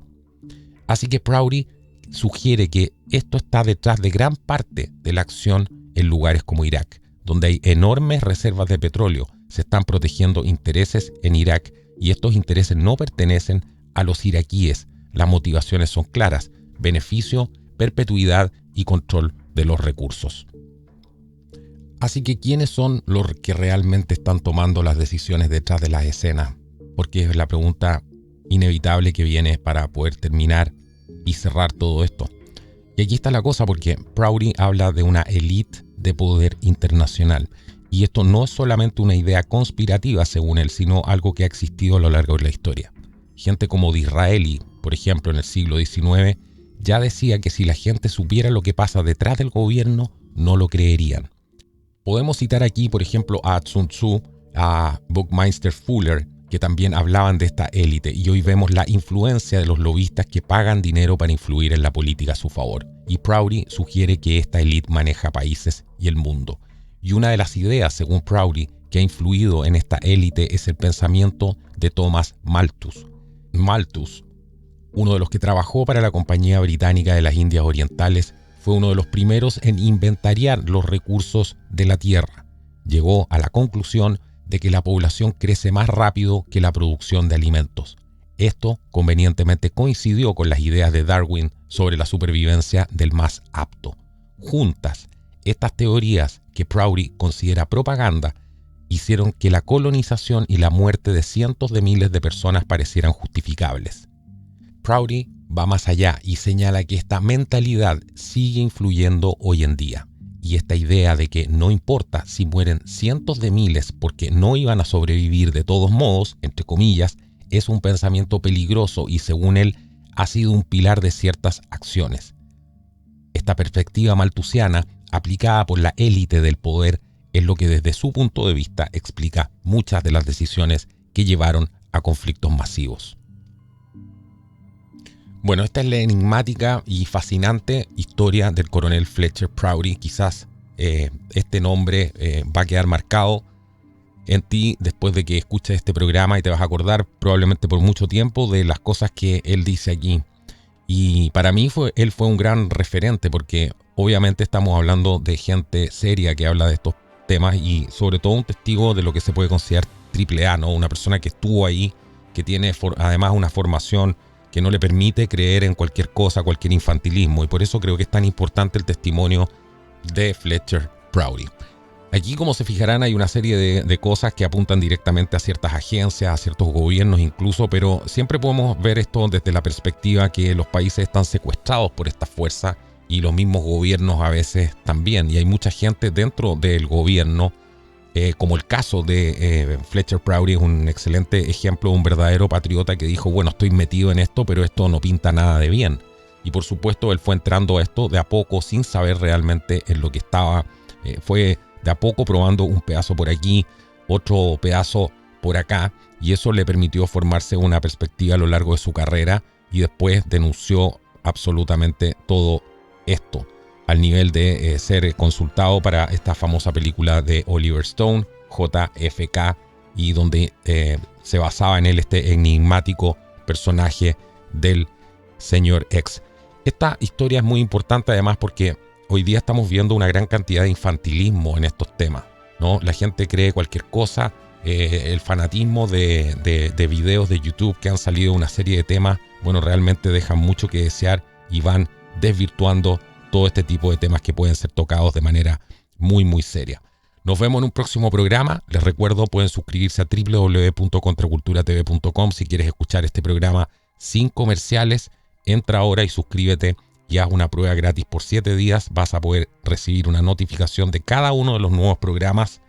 Speaker 1: Así que Prouty sugiere que esto está detrás de gran parte de la acción en lugares como Irak, donde hay enormes reservas de petróleo. Se están protegiendo intereses en Irak y estos intereses no pertenecen a los iraquíes. Las motivaciones son claras: beneficio, perpetuidad y control de los recursos. Así que, ¿quiénes son los que realmente están tomando las decisiones detrás de las escenas? Porque es la pregunta inevitable que viene para poder terminar y cerrar todo esto. Y aquí está la cosa, porque Prouty habla de una élite de poder internacional. Y esto no es solamente una idea conspirativa, según él, sino algo que ha existido a lo largo de la historia. Gente como Disraeli, por ejemplo, en el siglo XIX, ya decía que si la gente supiera lo que pasa detrás del gobierno, no lo creerían. Podemos citar aquí, por ejemplo, a Sun Tzu, a Buckminster Fuller, que también hablaban de esta élite, y hoy vemos la influencia de los lobistas que pagan dinero para influir en la política a su favor. Y Prouty sugiere que esta élite maneja países y el mundo. Y una de las ideas, según Prouty, que ha influido en esta élite es el pensamiento de Thomas Malthus. Malthus, uno de los que trabajó para la Compañía Británica de las Indias Orientales, fue uno de los primeros en inventariar los recursos de la tierra. Llegó a la conclusión de que la población crece más rápido que la producción de alimentos. Esto convenientemente coincidió con las ideas de Darwin sobre la supervivencia del más apto. Juntas, estas teorías que Prouty considera propaganda hicieron que la colonización y la muerte de cientos de miles de personas parecieran justificables. Prouty va más allá y señala que esta mentalidad sigue influyendo hoy en día. Y esta idea de que no importa si mueren cientos de miles porque no iban a sobrevivir de todos modos, entre comillas, es un pensamiento peligroso y, según él, ha sido un pilar de ciertas acciones. Esta perspectiva malthusiana, aplicada por la élite del poder, es lo que desde su punto de vista explica muchas de las decisiones que llevaron a conflictos masivos. Bueno, esta es la enigmática y fascinante historia del coronel Fletcher Prouty. Quizás este nombre va a quedar marcado en ti después de que escuches este programa y te vas a acordar probablemente por mucho tiempo de las cosas que él dice aquí. Y para mí él fue un gran referente, porque obviamente estamos hablando de gente seria que habla de estos temas y sobre todo un testigo de lo que se puede considerar AAA, ¿no? Una persona que estuvo ahí, que tiene además una formación que no le permite creer en cualquier cosa, cualquier infantilismo, y por eso creo que es tan importante el testimonio de Fletcher Prouty. Aquí, como se fijarán, hay una serie de cosas que apuntan directamente a ciertas agencias, a ciertos gobiernos incluso, pero siempre podemos ver esto desde la perspectiva que los países están secuestrados por esta fuerza y los mismos gobiernos a veces también, y hay mucha gente dentro del gobierno como el caso de Fletcher Prouty, es un excelente ejemplo de un verdadero patriota que dijo, bueno, estoy metido en esto, pero esto no pinta nada de bien. Y por supuesto él fue entrando a esto de a poco sin saber realmente en lo que estaba. Fue de a poco probando un pedazo por aquí, otro pedazo por acá, y eso le permitió formarse una perspectiva a lo largo de su carrera, y después denunció absolutamente todo esto al nivel de ser consultado para esta famosa película de Oliver Stone, JFK, y donde se basaba en él este enigmático personaje del señor X. Esta historia es muy importante además porque hoy día estamos viendo una gran cantidad de infantilismo en estos temas, ¿no? La gente cree cualquier cosa, el fanatismo de videos de YouTube que han salido una serie de temas, bueno, realmente dejan mucho que desear y van desvirtuando todo este tipo de temas que pueden ser tocados de manera muy, muy seria. Nos vemos en un próximo programa. Les recuerdo, pueden suscribirse a www.contraculturatv.com si quieres escuchar este programa sin comerciales. Entra ahora y suscríbete y haz una prueba gratis por 7 días. Vas a poder recibir una notificación de cada uno de los nuevos programas.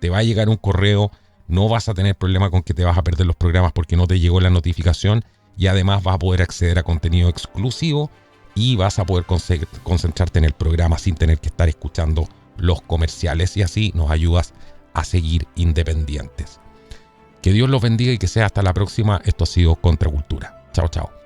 Speaker 1: Te va a llegar un correo. No vas a tener problema con que te vas a perder los programas porque no te llegó la notificación. Y además vas a poder acceder a contenido exclusivo y vas a poder concentrarte en el programa sin tener que estar escuchando los comerciales, y así nos ayudas a seguir independientes. Que Dios los bendiga y que sea hasta la próxima. Esto ha sido Contracultura. Chao, chao.